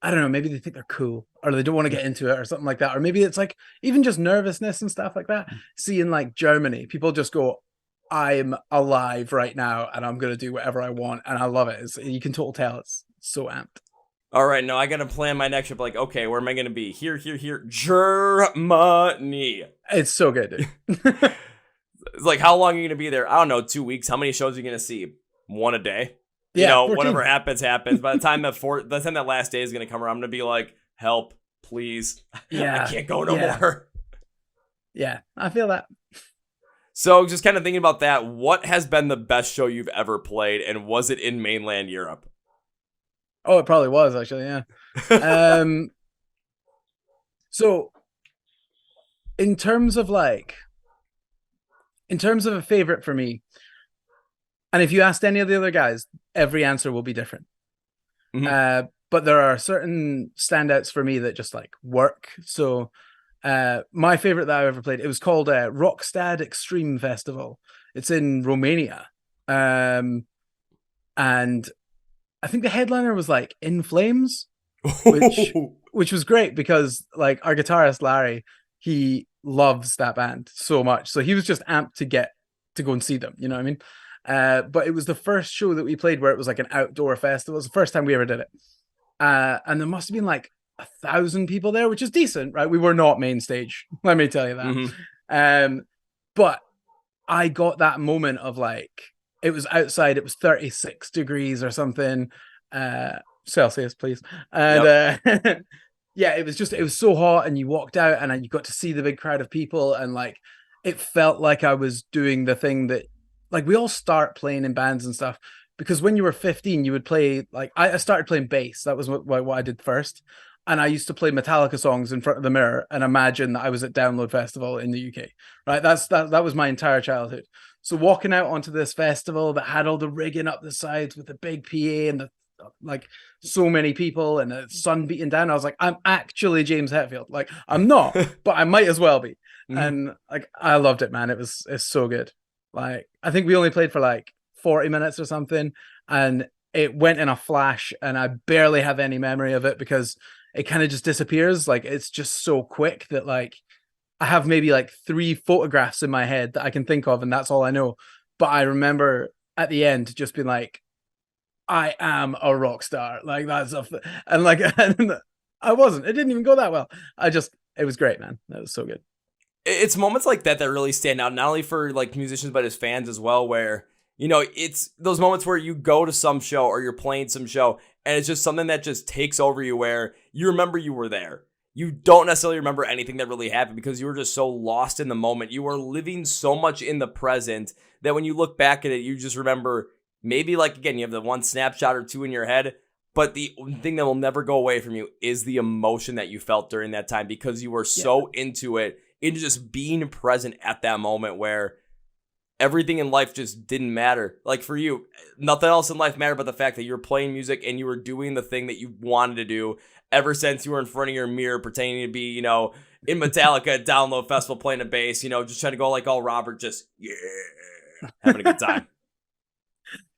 [SPEAKER 2] I don't know, maybe they think they're cool or they don't want to get into it or something like that. Or maybe it's like even just nervousness and stuff like that. See, in like Germany, people just go, I'm alive right now and I'm going to do whatever I want. And I love it. You can totally tell it's so amped.
[SPEAKER 1] All right, no, I got to plan my next trip. Like, okay, where am I going to be? Here, Germany.
[SPEAKER 2] It's so good, dude.
[SPEAKER 1] It's like, how long are you going to be there? I don't know, 2 weeks. How many shows are you going to see? One a day?
[SPEAKER 2] Yeah,
[SPEAKER 1] 14. Whatever happens. By the time that last day is going to come around, I'm going to be like, help, please.
[SPEAKER 2] Yeah.
[SPEAKER 1] I can't go no more.
[SPEAKER 2] Yeah, I feel that.
[SPEAKER 1] So just kind of thinking about that, what has been the best show you've ever played, and was it in mainland Europe?
[SPEAKER 2] Oh, it probably was, actually, yeah. So in terms of a favorite for me, and if you asked any of the other guys, every answer will be different. Mm-hmm. But there are certain standouts for me that just like work. So my favorite that I ever played, it was called Rockstad Extreme Festival. It's in Romania. And I think the headliner was like In Flames, which was great because like our guitarist Larry, he loves that band so much. So he was just amped to go and see them. You know what I mean? But it was the first show that we played where it was like an outdoor festival. It was the first time we ever did it. And there must have been like 1,000 people there, which is decent, right? We were not main stage. Let me tell you that. Mm-hmm. But I got that moment of like, it was outside, it was 36 degrees or something, Celsius, please. And yeah, it was so hot, and you walked out and you got to see the big crowd of people, and like, it felt like I was doing the thing that, like, we all start playing in bands and stuff because when you were 15, you would play like I started playing bass. That was what I did first. And I used to play Metallica songs in front of the mirror and imagine that I was at Download Festival in the UK. Right. That was my entire childhood. So walking out onto this festival that had all the rigging up the sides with the big PA and the like so many people and the sun beating down, I was like, I'm actually James Hetfield. Like I'm not, but I might as well be. And like I loved it, man. It's so good. Like I think we only played for like 40 minutes or something, and it went in a flash, and I barely have any memory of it because it kind of just disappears. Like it's just so quick that like I have maybe like 3 photographs in my head that I can think of, and that's all I know. But I remember at the end just being like, I am a rock star. Like that's and like and I wasn't. It didn't even go that well. It was great, man. That was so good.
[SPEAKER 1] It's moments like that that really stand out, not only for like musicians but as fans as well, where it's those moments where you go to some show or you're playing some show and it's just something that just takes over you, where you remember you were there. You don't necessarily remember anything that really happened because you were just so lost in the moment. You were living so much in the present that when you look back at it, you just remember maybe, like, again, you have the one snapshot or two in your head, but the thing that will never go away from you is the emotion that you felt during that time because you were so into it, into just being present at that moment where everything in life just didn't matter. Like for you, nothing else in life mattered but the fact that you were playing music and you were doing the thing that you wanted to do ever since you were in front of your mirror pretending to be, in Metallica at Download Festival playing a bass, just trying to go like all Robert, just, having a good time.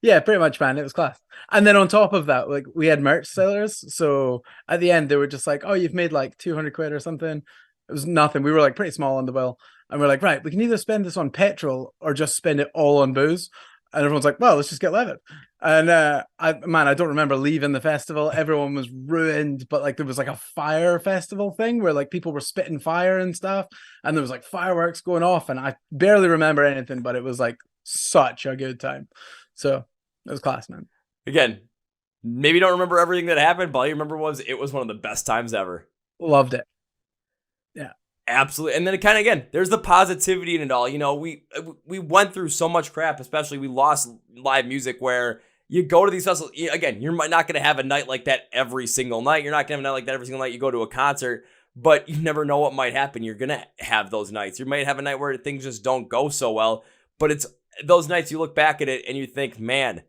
[SPEAKER 2] Yeah, pretty much, man. It was class. And then on top of that, like we had merch sellers. So at the end, they were just like, oh, you've made like 200 quid or something. It was nothing. We were like pretty small on the bill. And we're like, right, we can either spend this on petrol or just spend it all on booze. And everyone's like, well, let's just get leathered. And I don't remember leaving the festival. Everyone was ruined, but like there was like a fire festival thing where like people were spitting fire and stuff. And there was like fireworks going off. And I barely remember anything, but it was like such a good time. So it was class, man.
[SPEAKER 1] Again, maybe don't remember everything that happened, but all you remember was it was one of the best times ever.
[SPEAKER 2] Loved it. Yeah.
[SPEAKER 1] Absolutely. And then it kind of, again, there's the positivity in it all. We went through so much crap, especially we lost live music where you go to these festivals. Again, you're not going to have a night like that every single night. You're not going to have a night like that every single night you go to a concert, but you never know what might happen. You're going to have those nights. You might have a night where things just don't go so well, but it's those nights you look back at it and you think, man,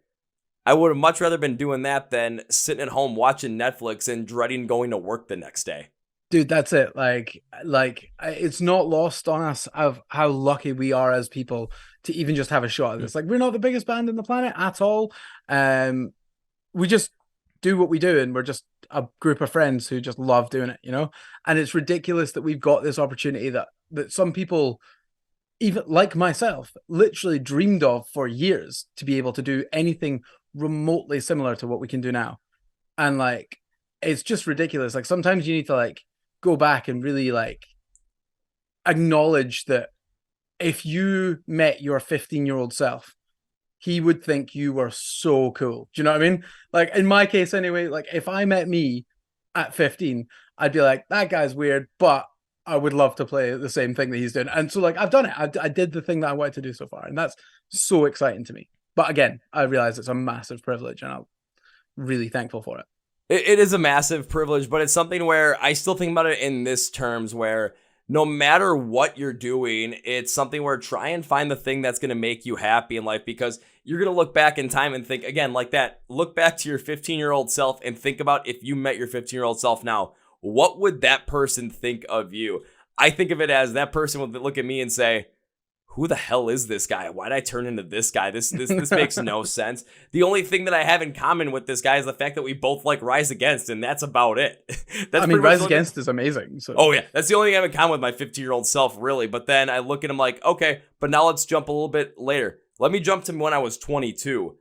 [SPEAKER 1] I would have much rather been doing that than sitting at home watching Netflix and dreading going to work the next day.
[SPEAKER 2] Dude, that's it. Like it's not lost on us of how lucky we are as people to even just have a shot at this. Like we're not the biggest band in the planet at all. We just do what we do, and we're just a group of friends who just love doing it, And it's ridiculous that we've got this opportunity that some people, even like myself, literally dreamed of for years to be able to do anything remotely similar to what we can do now. And like it's just ridiculous. Like sometimes you need to like go back and really like acknowledge that if you met your 15-year-old self, he would think you were so cool. Do you know what I mean? Like in my case anyway, like if I met me at 15, I'd be like, that guy's weird, but I would love to play the same thing that he's doing. And so like I've done it. I did the thing that I wanted to do so far, and that's so exciting to me. But again, I realize it's a massive privilege, and I'm really thankful for it.
[SPEAKER 1] It is a massive privilege, but it's something where I still think about it in this terms where no matter what you're doing, it's something where try and find the thing that's going to make you happy in life, because you're going to look back in time and think, again, like that, look back to your 15-year-old self and think about if you met your 15-year-old self now, what would that person think of you? I think of it as that person would look at me and say, who the hell is this guy? Why'd I turn into this guy? This makes no sense. The only thing that I have in common with this guy is the fact that we both like Rise Against, and that's about it.
[SPEAKER 2] Rise Against is amazing. So.
[SPEAKER 1] Oh, yeah. That's the only thing I have in common with my 15-year-old self, really. But then I look at him like, okay, but now let's jump a little bit later. Let me jump to when I was 22.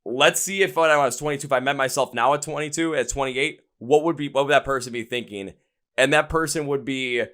[SPEAKER 1] Let's see if when I was 22, if I met myself now at 22, at 28, what would that person be thinking? And that person would be,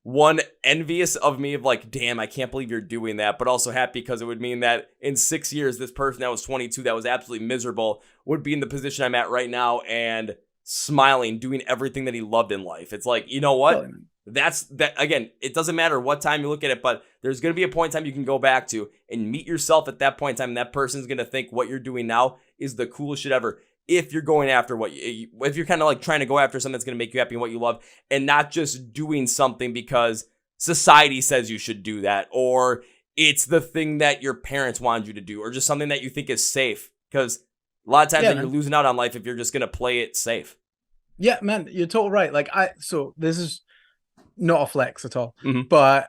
[SPEAKER 1] one, envious of me of like, damn, I can't believe you're doing that, but also happy because it would mean that in 6 years, this person that was 22, that was absolutely miserable, would be in the position I'm at right now and smiling, doing everything that he loved in life. It's like, you know what? That's that again, it doesn't matter what time you look at it, but there's going to be a point in time you can go back to and meet yourself at that point in time. And that person's going to think what you're doing now is the coolest shit ever. If you're going after if you're kind of like trying to go after something that's going to make you happy and what you love, and not just doing something because society says you should do that, or it's the thing that your parents wanted you to do, or just something that you think is safe. Because a lot of times you're losing out on life if you're just going to play it safe.
[SPEAKER 2] Yeah, man, you're totally right. Like so this is not a flex at all,
[SPEAKER 1] Mm-hmm.
[SPEAKER 2] but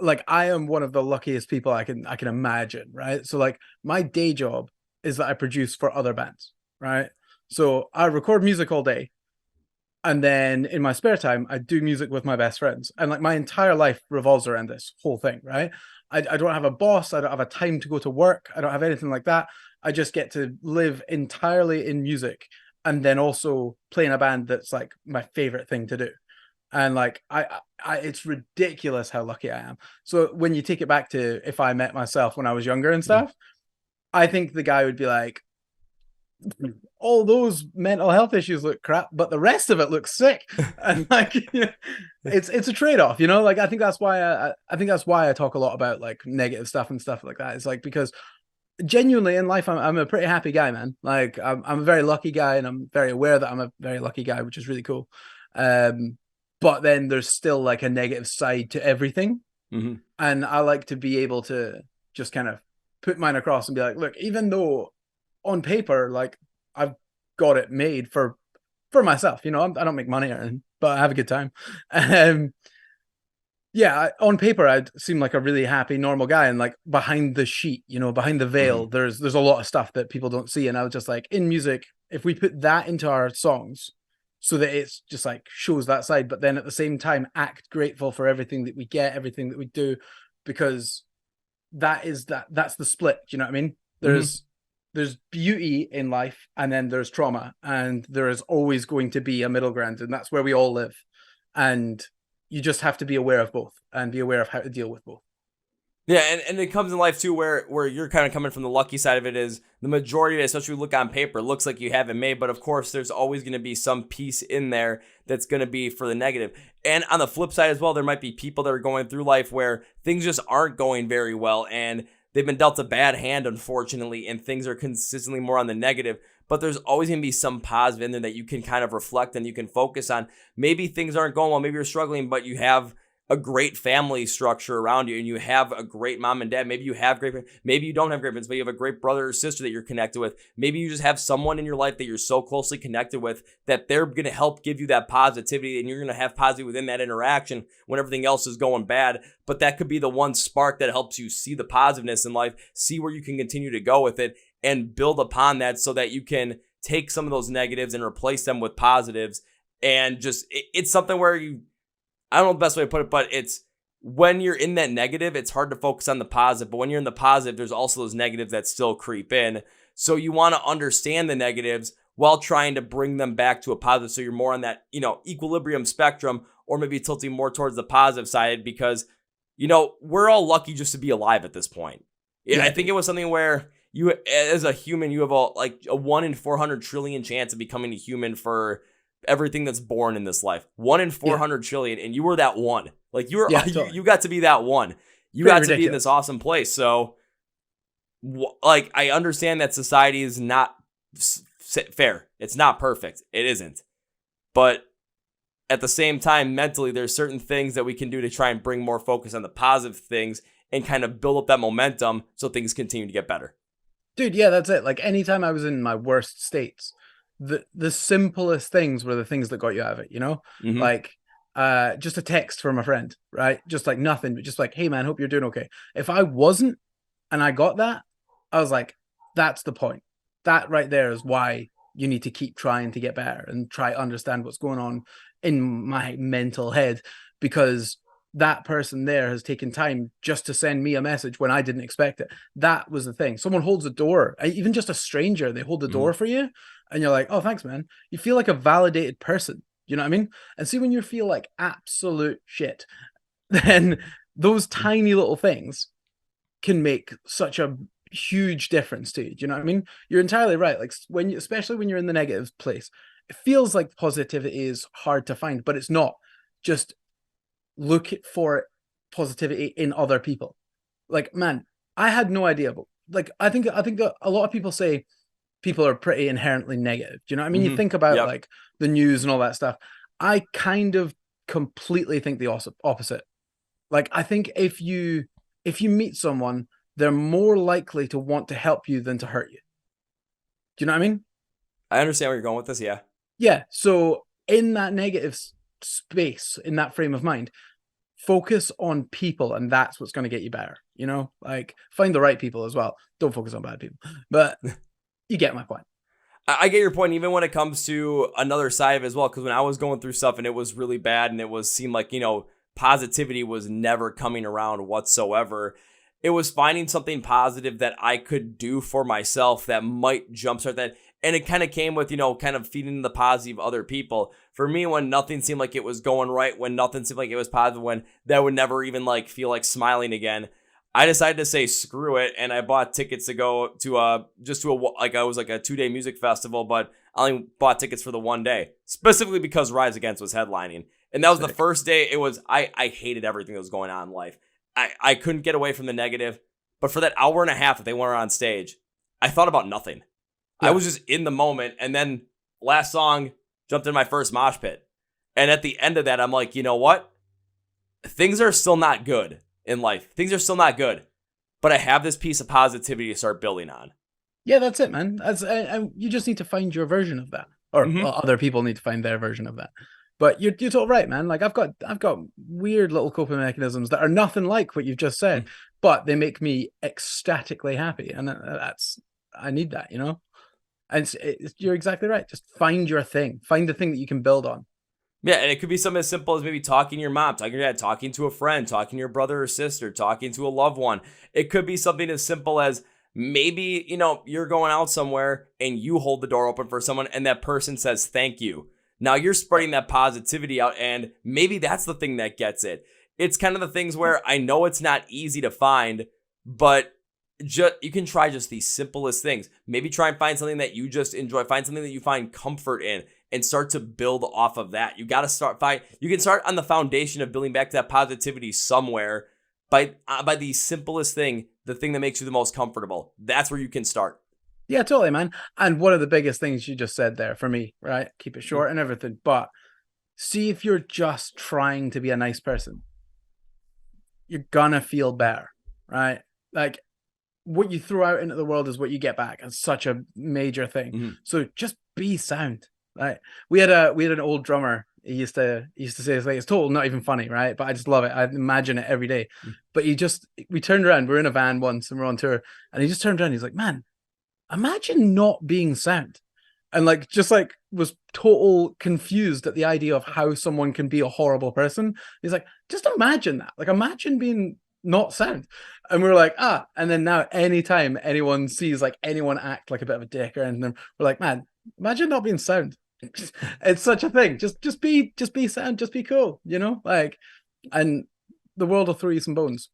[SPEAKER 2] like I am one of the luckiest people I can imagine, right? So like my day job is that I produce for other bands, right? So I record music all day, and then in my spare time I do music with my best friends, and like my entire life revolves around this whole thing, right? I don't have a boss, I don't have a time to go to work, I don't have anything like that. I just get to live entirely in music, and then also play in a band that's like my favorite thing to do. And like I it's ridiculous how lucky I am. So when you take it back to if I met myself when I was younger and stuff, I think the guy would be like, all those mental health issues look crap, but the rest of it looks sick. And like, it's a trade-off, you know. Like I think that's why I think that's why I talk a lot about like negative stuff and stuff like that. It's like because genuinely in life I'm a pretty happy guy, man. Like I'm a very lucky guy, and I'm very aware that I'm a very lucky guy, which is really cool. But then there's still like a negative side to everything.
[SPEAKER 1] Mm-hmm.
[SPEAKER 2] And I like to be able to just kind of put mine across and be like, look, even though on paper, like I've got it made for myself, you know, I don't make money or anything, but I have a good time. Yeah, on paper I'd seem like a really happy, normal guy, and like behind the sheet, you know, behind the veil, there's a lot of stuff that people don't see. And I was just like, in music, if we put that into our songs, so that it's just like shows that side, but then at the same time act grateful for everything that we get, everything that we do, because that's the split. You know what I mean? There's beauty in life, and then there's trauma, and there is always going to be a middle ground, and that's where we all live. And you just have to be aware of both and be aware of how to deal with both.
[SPEAKER 1] Yeah, and it comes in life too where you're kind of coming from the lucky side of it is the majority of it, especially when you look on paper, looks like you have it made, but of course there's always going to be some piece in there that's going to be for the negative. And on the flip side as well, there might be people that are going through life where things just aren't going very well, and they've been dealt a bad hand, unfortunately, and things are consistently more on the negative. But there's always going to be some positive in there that you can kind of reflect and you can focus on. Maybe things aren't going well, maybe you're struggling, but you have a great family structure around you, and you have a great mom and dad. Maybe you have great, maybe you don't have great parents, but you have a great brother or sister that you're connected with. Maybe you just have someone in your life that you're so closely connected with that they're going to help give you that positivity, and you're going to have positive within that interaction when everything else is going bad. But that could be the one spark that helps you see the positiveness in life, see where you can continue to go with it, and build upon that so that you can take some of those negatives and replace them with positives. And just, it's something where I don't know the best way to put it, but it's when you're in that negative, it's hard to focus on the positive. But when you're in the positive, there's also those negatives that still creep in. So you want to understand the negatives while trying to bring them back to a positive. So you're more on that, equilibrium spectrum, or maybe tilting more towards the positive side, because, we're all lucky just to be alive at this point. Yeah. I think it was something where you, as a human, you have a 1 in 400 trillion chance of becoming a human for everything that's born in this life. 1 in 400 trillion, and you were that one. Like you were, totally. you got to be that one. You got to be in this awesome place. So, like, I understand that society is not fair. It's not perfect. It isn't. But at the same time, mentally, there's certain things that we can do to try and bring more focus on the positive things and kind of build up that momentum so things continue to get better.
[SPEAKER 2] Dude, yeah, that's it. Like anytime I was in my worst states, the simplest things were the things that got you out of it, like just a text from a friend, right? Just like nothing, but just like, hey man, hope you're doing okay. If I wasn't and I got that, I was like, that's the point. That right there is why you need to keep trying to get better and try to understand what's going on in my mental head, because that person there has taken time just to send me a message when I didn't expect it. That was the thing. Someone holds the door, even just a stranger, they hold the door for you, and you're like, oh, thanks, man. You feel like a validated person. You know what I mean? And see, when you feel like absolute shit, then those tiny little things can make such a huge difference to you. Do you know what I mean? You're entirely right. Like especially when you're in the negative place, it feels like positivity is hard to find, but it's not. Just look for positivity in other people. Like, man, I had no idea, but like, I think that a lot of people say people are pretty inherently negative. Do you know what I mean? You think about
[SPEAKER 1] Yep.
[SPEAKER 2] like the news and all that stuff. I kind of completely think the opposite. Like, I think if you meet someone, they're more likely to want to help you than to hurt you. Do you know what I mean?
[SPEAKER 1] I understand where you're going with this. Yeah.
[SPEAKER 2] Yeah. So in that negative space, in that frame of mind, focus on people, and that's what's going to get you better. You know, like find the right people as well. Don't focus on bad people. But you get my point.
[SPEAKER 1] I get your point, even when it comes to another side of it as well. Because when I was going through stuff and it was really bad, and seemed like, positivity was never coming around whatsoever. It was finding something positive that I could do for myself that might jumpstart that. And it kind of came with, kind of feeding the positive other people. For me, when nothing seemed like it was going right, when nothing seemed like it was positive, when that would never even like feel like smiling again, I decided to say screw it, and I bought tickets to go to I was like a 2-day music festival, but I only bought tickets for the one day, specifically because Rise Against was headlining. And that was the first day. I hated everything that was going on in life. I couldn't get away from the negative. But for that hour and a half that they weren't on stage, I thought about nothing. Yeah. I was just in the moment. And then last song, jumped in my first mosh pit. And at the end of that, I'm like, you know what? Things are still not good in life. Things are still not good. But I have this piece of positivity to start building on.
[SPEAKER 2] Yeah, that's it, man. That's you just need to find your version of that. Or other people need to find their version of that. But you're totally right, man. Like I've got weird little coping mechanisms that are nothing like what you've just said, but they make me ecstatically happy, and I need that, And you're exactly right. Just find your thing. Find the thing that you can build on.
[SPEAKER 1] Yeah, and it could be something as simple as maybe talking to your mom, talking to your dad, talking to a friend, talking to your brother or sister, talking to a loved one. It could be something as simple as maybe, you're going out somewhere and you hold the door open for someone and that person says thank you. Now you're spreading that positivity out, and maybe that's the thing that gets it. It's kind of the things where I know it's not easy to find, but you can try just the simplest things. Maybe try and find something that you just enjoy. Find something that you find comfort in and start to build off of that. You got to you can start on the foundation of building back to that positivity somewhere by the simplest thing, the thing that makes you the most comfortable. That's where you can start.
[SPEAKER 2] Yeah, totally, man. And one of the biggest things you just said there for me, right? Keep it short and everything, but see if you're just trying to be a nice person. You're gonna feel better, right? Like what you throw out into the world is what you get back. It's such a major thing. So just be sound, right? We had an old drummer. He used to say it's total not even funny, right? But I just love it. I imagine it every day. But we turned around. We were in a van once and we're on tour, and he just turned around. He's like, man, imagine not being sound, and was total confused at the idea of how someone can be a horrible person. He's like, just imagine that. Like, imagine being not sound. And we were like, and then now anytime anyone sees like anyone act like a bit of a dick or anything, we're like, man, imagine not being sound. It's such a thing. Just be sound, just be cool, like, and the world will throw you some bones.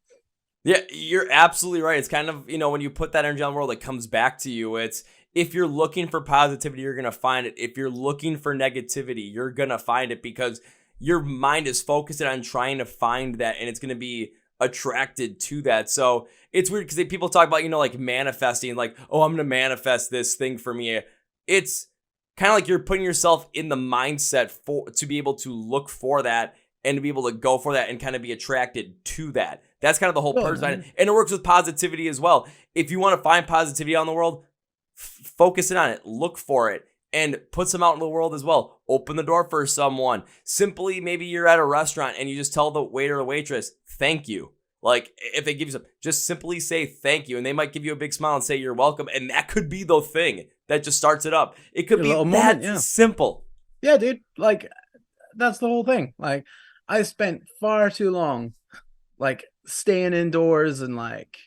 [SPEAKER 1] Yeah, you're absolutely right. It's kind of, when you put that energy on the world, it comes back to you. It's, if you're looking for positivity, you're going to find it. If you're looking for negativity, you're going to find it, because your mind is focused on trying to find that, and it's going to be attracted to that. So it's weird because people talk about, like manifesting, like, oh, I'm going to manifest this thing for me. It's kind of like you're putting yourself in the mindset to be able to look for that and to be able to go for that and kind of be attracted to that. That's kind of the whole purpose behind it. And it works with positivity as well. If you want to find positivity out in the world, focus in on it, look for it, and put some out in the world as well. Open the door for someone. Simply, maybe you're at a restaurant and you just tell the waiter or waitress, thank you. Like, if they give you some, just simply say thank you, and they might give you a big smile and say you're welcome. And that could be the thing that just starts it up. It could be that simple.
[SPEAKER 2] Yeah, dude. Like, that's the whole thing. Like, I spent far too long, like, staying indoors and like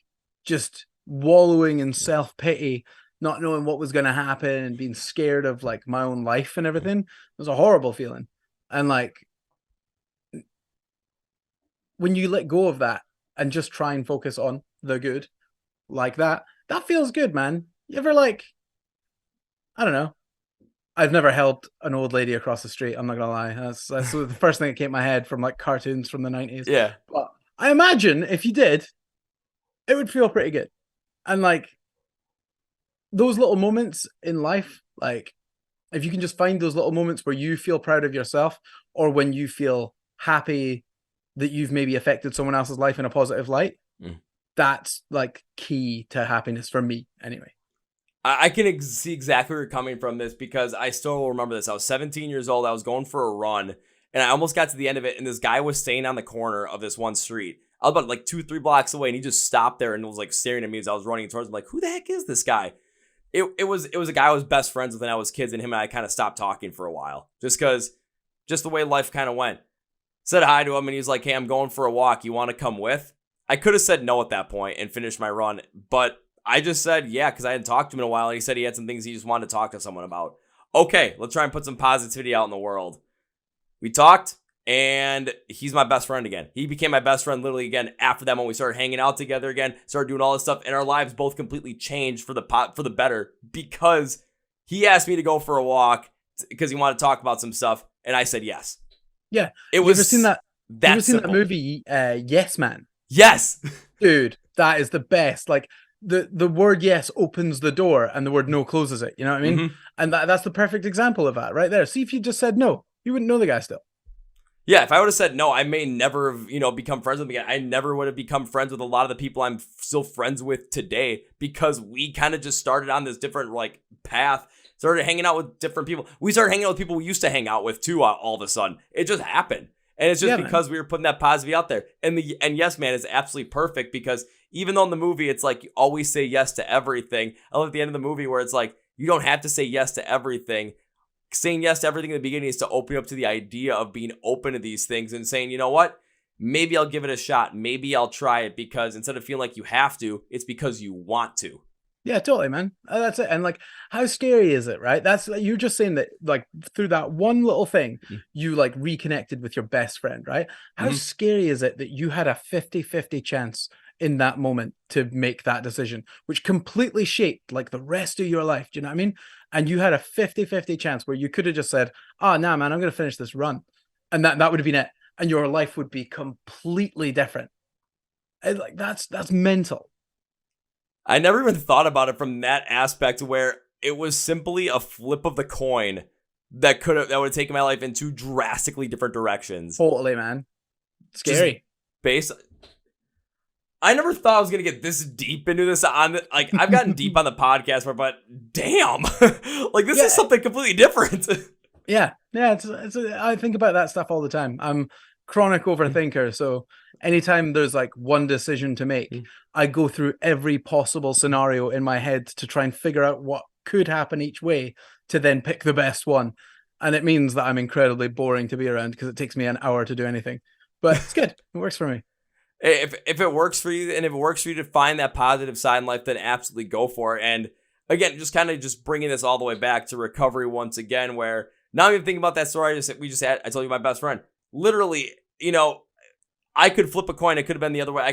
[SPEAKER 2] just wallowing in self-pity, not knowing what was going to happen and being scared of like my own life and everything. It was a horrible feeling. And like, when you let go of that and just try and focus on the good, like that feels good, man. You ever, like, I don't know, I've never helped an old lady across the street. I'm not gonna lie. That's the first thing that came to my head from like cartoons from the 90s.
[SPEAKER 1] Yeah.
[SPEAKER 2] But I imagine if you did, it would feel pretty good. And like those little moments in life, like if you can just find those little moments where you feel proud of yourself, or when you feel happy that you've maybe affected someone else's life in a positive light, that's like key to happiness for me anyway.
[SPEAKER 1] I can see exactly where you're coming from this, because I still remember this. I was 17 years old. I was going for a run, and I almost got to the end of it, and this guy was staying on the corner of this one street. I was about like 2-3 blocks away, and he just stopped there and was like staring at me as I was running towards him. Like, who the heck is this guy? It was a guy I was best friends with when I was kids, and him and I kind of stopped talking for a while, just the way life kind of went. Said hi to him, and he's like, "Hey, I'm going for a walk. You want to come with?" I could have said no at that point and finished my run, but I just said yeah, because I hadn't talked to him in a while, and he said he had some things he just wanted to talk to someone about. Okay, let's try and put some positivity out in the world. We talked, and he's my best friend again. He became my best friend literally again after that, when we started hanging out together again, started doing all this stuff, and our lives both completely changed for the better, because he asked me to go for a walk because he wanted to talk about some stuff, and I said yes.
[SPEAKER 2] Yeah.
[SPEAKER 1] It was
[SPEAKER 2] ever seen that?
[SPEAKER 1] that
[SPEAKER 2] ever seen
[SPEAKER 1] simple.
[SPEAKER 2] that movie, Yes Man?
[SPEAKER 1] Yes.
[SPEAKER 2] Dude, that is the best. Like the word yes opens the door and the word no closes it. You know what I mean?
[SPEAKER 1] Mm-hmm.
[SPEAKER 2] And that's the perfect example of that right there. See, if you just said no, you wouldn't know the guy still.
[SPEAKER 1] Yeah, if I would have said no, I may never have, become friends with him again. I never would have become friends with a lot of the people I'm still friends with today, because we kind of just started on this different like path, started hanging out with different people. We started hanging out with people we used to hang out with too, all of a sudden. It just happened. And it's just because we were putting that positivity out there. And Yes Man is absolutely perfect, because even though in the movie it's like you always say yes to everything, I love at the end of the movie where it's like you don't have to say yes to everything. Saying yes to everything in the beginning is to open up to the idea of being open to these things and saying, you know what? Maybe I'll give it a shot. Maybe I'll try it, because instead of feeling like you have to, it's because you want to.
[SPEAKER 2] Yeah, totally, man. That's it. And like, how scary is it, right? That's you're just saying that like through that one little thing, you like reconnected with your best friend, right? How scary is it that you had a 50-50 chance in that moment to make that decision, which completely shaped like the rest of your life? Do you know what I mean? And you had a 50-50 chance where you could have just said, "Oh, nah, man, I'm going to finish this run." And that would have been it. And your life would be completely different. And like, that's mental.
[SPEAKER 1] I never even thought about it from that aspect, where it was simply a flip of the coin that would have taken my life in two drastically different directions.
[SPEAKER 2] Totally, man. Scary.
[SPEAKER 1] I never thought I was gonna get this deep into this I've gotten deep on the podcast, but damn, like this is something completely different.
[SPEAKER 2] Yeah. I think about that stuff all the time. I'm chronic overthinker, so anytime there's like one decision to make, I go through every possible scenario in my head to try and figure out what could happen each way to then pick the best one. And it means that I'm incredibly boring to be around, because it takes me an hour to do anything. But it's good. It works for me.
[SPEAKER 1] If it works for you, and if it works for you to find that positive side in life, then absolutely go for it. And again, just kind of just bringing this all the way back to recovery once again, where now I'm even thinking about that story I told you my best friend. Literally, I could flip a coin. It could have been the other way. We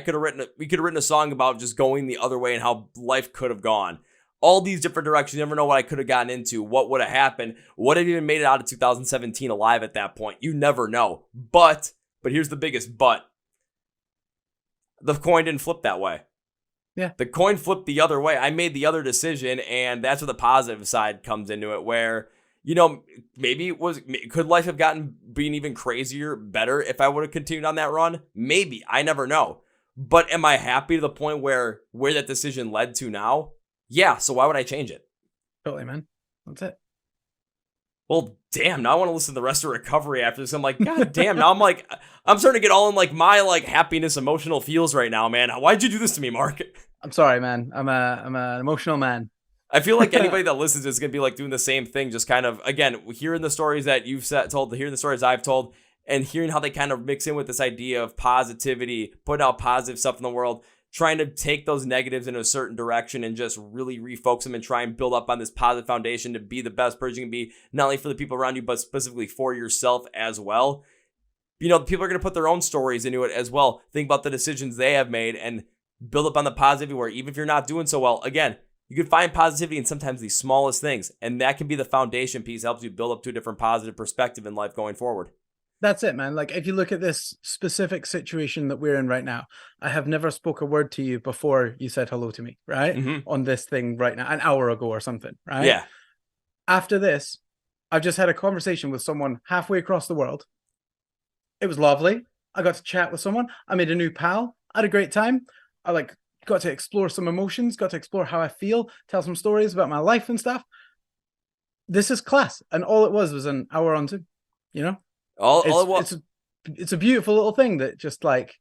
[SPEAKER 1] could have written a song about just going the other way and how life could have gone. All these different directions. You never know what I could have gotten into, what would have happened, what if even made it out of 2017 alive at that point. You never know. But here's the biggest but. The coin didn't flip that way.
[SPEAKER 2] Yeah.
[SPEAKER 1] The coin flipped the other way. I made the other decision, and that's where the positive side comes into it, where, maybe could life have been even crazier, better if I would have continued on that run? Maybe. I never know. But am I happy to the point where that decision led to now? Yeah. So why would I change it?
[SPEAKER 2] Totally, man. That's it.
[SPEAKER 1] Well, damn, now I want to listen to the rest of recovery after this. I'm like, God damn, now I'm starting to get all in like my like happiness, emotional feels right now, man. Why'd you do this to me, Mark?
[SPEAKER 2] I'm sorry, man. I'm an emotional man.
[SPEAKER 1] I feel like anybody that listens is going to be like doing the same thing, just kind of, again, hearing the stories that you've told, hearing the stories I've told, and hearing how they kind of mix in with this idea of positivity, put out positive stuff in the world, trying to take those negatives in a certain direction and just really refocus them and try and build up on this positive foundation to be the best person you can be, not only for the people around you, but specifically for yourself as well. People are going to put their own stories into it as well. Think about the decisions they have made and build up on the positivity, where even if you're not doing so well, again, You can find positivity in sometimes the smallest things, and that can be the foundation piece that helps you build up to a different positive perspective in life going forward.
[SPEAKER 2] That's it, man. Like, if you look at this specific situation that we're in right now, I have never spoke a word to you before you said hello to me, right?
[SPEAKER 1] Mm-hmm.
[SPEAKER 2] On this thing right now, an hour ago or something, right?
[SPEAKER 1] Yeah.
[SPEAKER 2] After this, I've just had a conversation with someone halfway across the world. It was lovely. I got to chat with someone. I made a new pal. I had a great time. I got to explore some emotions, got to explore how I feel, tell some stories about my life and stuff. This is class. And all it was an hour on Zoom, you know? It's a beautiful little thing that just like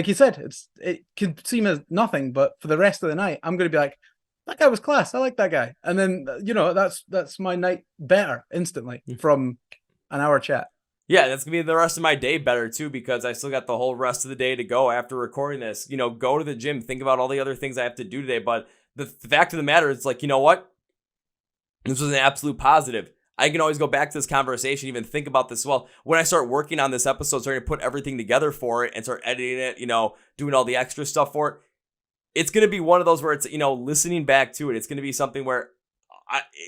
[SPEAKER 2] you said, it could seem as nothing, but for the rest of the night, I'm going to be like, that guy was class. I like that guy. And then, that's my night better instantly from an hour chat.
[SPEAKER 1] Yeah, that's going to be the rest of my day better too, because I still got the whole rest of the day to go after recording this. Go to the gym, think about all the other things I have to do today. But the fact of the matter is, like, you know what? This was an absolute positive. I can always go back to this conversation, even think about this. Well, when I start working on this episode, starting to put everything together for it and start editing it, doing all the extra stuff for it, it's going to be one of those where it's, listening back to it. It's going to be something where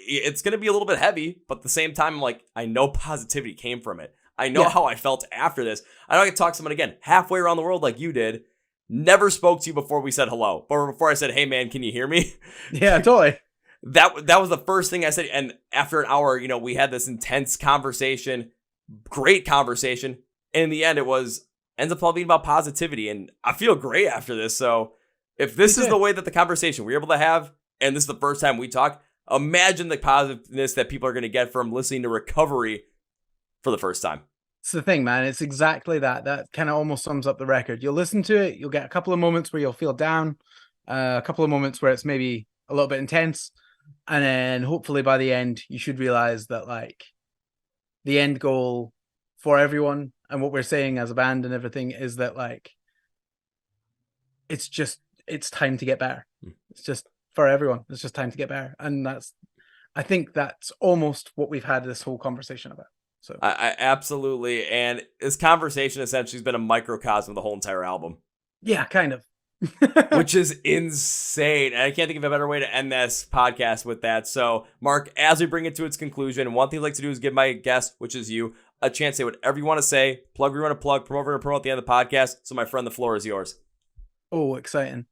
[SPEAKER 1] it's going to be a little bit heavy, but at the same time, I'm like, I know positivity came from it. I know how I felt after this. I know I could talk to someone again halfway around the world like you did. Never spoke to you before we said hello, but before I said, hey man, can you hear me?
[SPEAKER 2] Yeah, totally.
[SPEAKER 1] That was the first thing I said. And after an hour, we had this intense conversation, great conversation. And in the end, ends up all being about positivity. And I feel great after this. So if this is the way that the conversation we're able to have, and this is the first time we talk, imagine the positiveness that people are going to get from listening to Recovery for the first time.
[SPEAKER 2] It's the thing, man. It's exactly that. That kind of almost sums up the record. You'll listen to it. You'll get a couple of moments where you'll feel down, a couple of moments where it's maybe a little bit intense. And then hopefully by the end, you should realize that like the end goal for everyone and what we're saying as a band and everything is that like, it's time to get better. It's just for everyone. It's just time to get better. And I think that's almost what we've had this whole conversation about. So
[SPEAKER 1] I absolutely. And this conversation essentially has been a microcosm of the whole entire album.
[SPEAKER 2] Yeah, kind of.
[SPEAKER 1] Which is insane. And I can't think of a better way to end this podcast with that. So, Mark, as we bring it to its conclusion, one thing I'd like to do is give my guest, which is you, a chance to say whatever you want to say, plug where you want to plug, promote and promote at the end of the podcast. So, my friend, the floor is yours.
[SPEAKER 2] Oh, exciting.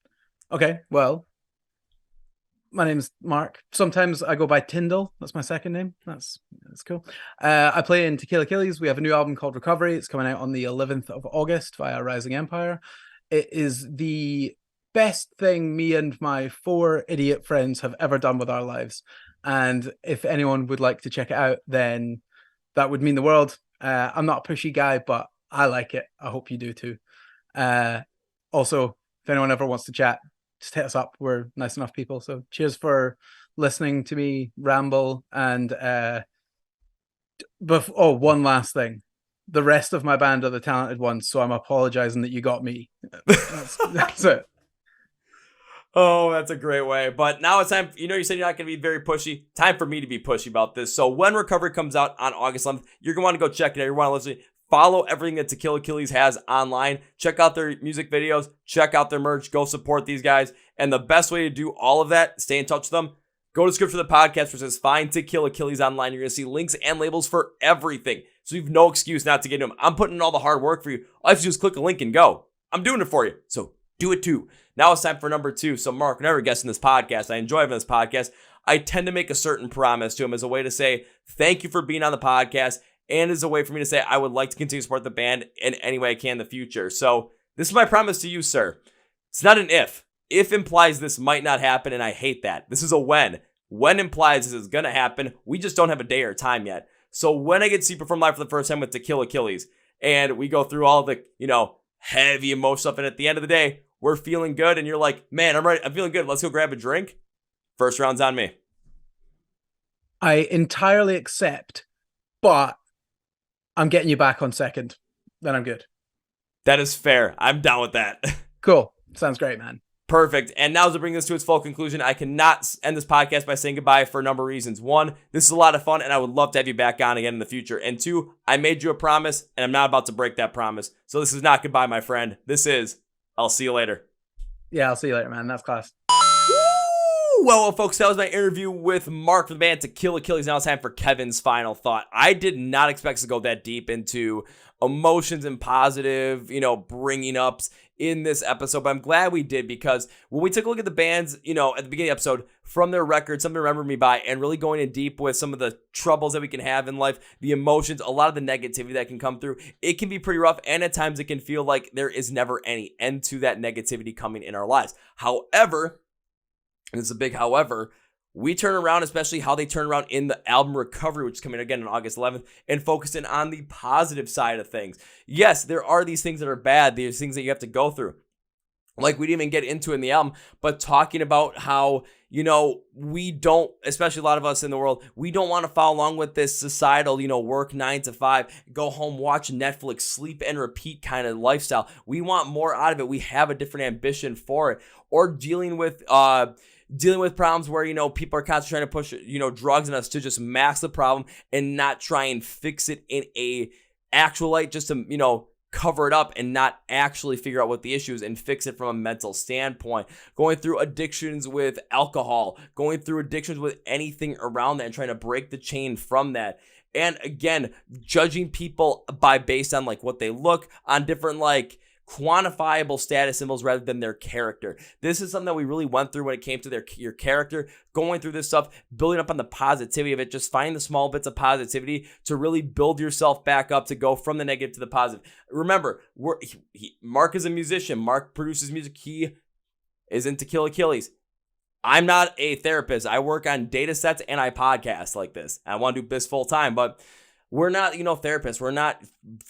[SPEAKER 2] Okay, well, my name's Mark. Sometimes I go by Tyndall. That's my second name. That's cool. I play in To Kill Achilles. We have a new album called Recovery. It's coming out on the 11th of August via Rising Empire. It is the best thing me and my 4 idiot friends have ever done with our lives. And if anyone would like to check it out, then that would mean the world. I'm not a pushy guy, but I like it. I hope you do too. Also, if anyone ever wants to chat, just hit us up. We're nice enough people. So cheers for listening to me ramble. And one last thing. The rest of my band are the talented ones, so I'm apologizing that you got me. That's it.
[SPEAKER 1] Oh, that's a great way. But now it's time. You said you're not going to be very pushy. Time for me to be pushy about this. So when Recovery comes out on August 11th, you're going to want to go check it out. You want to listen. Follow everything that To Kill Achilles has online. Check out their music videos. Check out their merch. Go support these guys. And the best way to do all of that, stay in touch with them. Go to the description of the podcast where it says Find To Kill Achilles online. You're going to see links and labels for everything. So you have no excuse not to get them. I'm putting in all the hard work for you. All you have to do is click a link and go. I'm doing it for you. So do it too. Now it's time for number 2. So Mark, whenever guests in this podcast, I enjoy having this podcast. I tend to make a certain promise to him as a way to say, thank you for being on the podcast. And as a way for me to say, I would like to continue to support the band in any way I can in the future. So this is my promise to you, sir. It's not an if. If implies this might not happen, and I hate that. This is a when. When implies this is going to happen. We just don't have a day or time yet. So when I get to see you perform live for the first time with To Kill Achilles, and we go through all the, heavy emotional stuff, and at the end of the day, we're feeling good, and you're like, man, I'm ready. I'm feeling good. Let's go grab a drink. First round's on me.
[SPEAKER 2] I entirely accept, but I'm getting you back on second. Then I'm good.
[SPEAKER 1] That is fair. I'm down with that.
[SPEAKER 2] Cool. Sounds great, man.
[SPEAKER 1] Perfect. And now to bring this to its full conclusion, I cannot end this podcast by saying goodbye for a number of reasons. 1, this is a lot of fun, and I would love to have you back on again in the future. And 2, I made you a promise, and I'm not about to break that promise. So this is not goodbye, my friend. This is, I'll see you later.
[SPEAKER 2] Yeah, I'll see you later, man. That's class.
[SPEAKER 1] Woo! Well, folks, that was my interview with Mark from the band To Kill Achilles. Now it's time for Kevin's final thought. I did not expect to go that deep into emotions and positive, bringing ups in this episode, but I'm glad we did, because when we took a look at the bands, at the beginning of the episode, from their record, Something to Remember Me By, and really going in deep with some of the troubles that we can have in life, the emotions, a lot of the negativity that can come through, it can be pretty rough, and at times it can feel like there is never any end to that negativity coming in our lives. However, and it's a big however, we turn around, especially how they turn around in the album Recovery, which is coming again on August 11th, and focusing on the positive side of things. Yes, there are these things that are bad, these things that you have to go through. Like, we didn't even get into in the album, but talking about how, we don't, especially a lot of us in the world, we don't want to follow along with this societal, work 9 to 5, go home, watch Netflix, sleep and repeat kind of lifestyle. We want more out of it. We have a different ambition for it. Or dealing with problems where, people are constantly trying to push, drugs in us to just mask the problem and not try and fix it in a actual light, just to, cover it up and not actually figure out what the issue is and fix it from a mental standpoint. Going through addictions with alcohol, going through addictions with anything around that, and trying to break the chain from that. And again, judging people based on what they look, on different quantifiable status symbols rather than their character. This is something that we really went through when it came to your character, going through this stuff, building up on the positivity of it, just finding the small bits of positivity to really build yourself back up to go from the negative to the positive. Remember, Mark is a musician. Mark produces music. He is in To Kill Achilles. I'm not a therapist. I work on data sets and I podcast like this. I want to do this full time, but we're not, therapists. We're not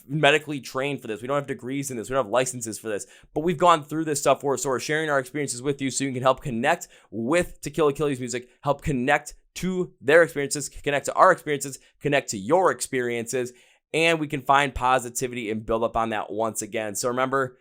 [SPEAKER 1] medically trained for this. We don't have degrees in this. We don't have licenses for this. But we've gone through this stuff so we're sharing our experiences with you so you can help connect with To Kill Achilles music, help connect to their experiences, connect to our experiences, connect to your experiences, and we can find positivity and build up on that once again. So remember,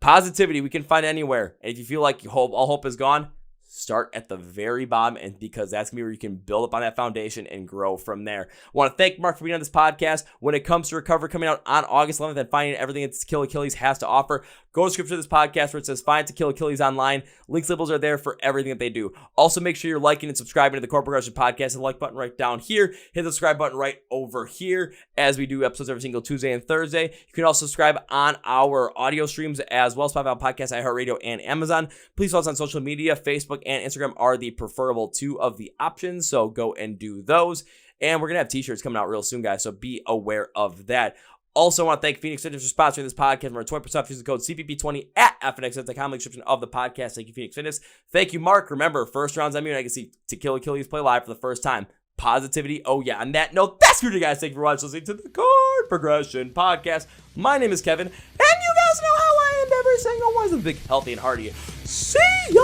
[SPEAKER 1] positivity we can find anywhere. And if you feel like all hope is gone, start at the very bottom, and because that's going to be where you can build up on that foundation and grow from there. I want to thank Mark for being on this podcast. When it comes to Recover coming out on August 11th and finding everything that To Kill Achilles has to offer, go to the description of this podcast where it says Find To Kill Achilles online. Links, labels are there for everything that they do. Also, make sure you're liking and subscribing to the Chord Progression Podcast. Hit the like button right down here. Hit the subscribe button right over here as we do episodes every single Tuesday and Thursday. You can also subscribe on our audio streams as well, Spotify, Podcast, iHeartRadio, and Amazon. Please follow us on social media. Facebook and Instagram are the preferable two of the options, so go and do those. And we're going to have t-shirts coming out real soon, guys, so be aware of that. Also, I want to thank Phoenix Fitness for sponsoring this podcast. Remember, 20% off, use the code CPP20 at FNX. That's the comic description of the podcast. Thank you, Phoenix Fitness. Thank you, Mark. Remember, first round's on me, and I can see To Kill Achilles play live for the first time. Positivity. Oh, yeah. On that note, that's for you guys. Thank you for watching, listening to the Chord Progression Podcast. My name is Kevin, and you guys know how I end every single one. Big, healthy, and hearty. See ya!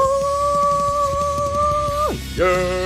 [SPEAKER 1] Yeah.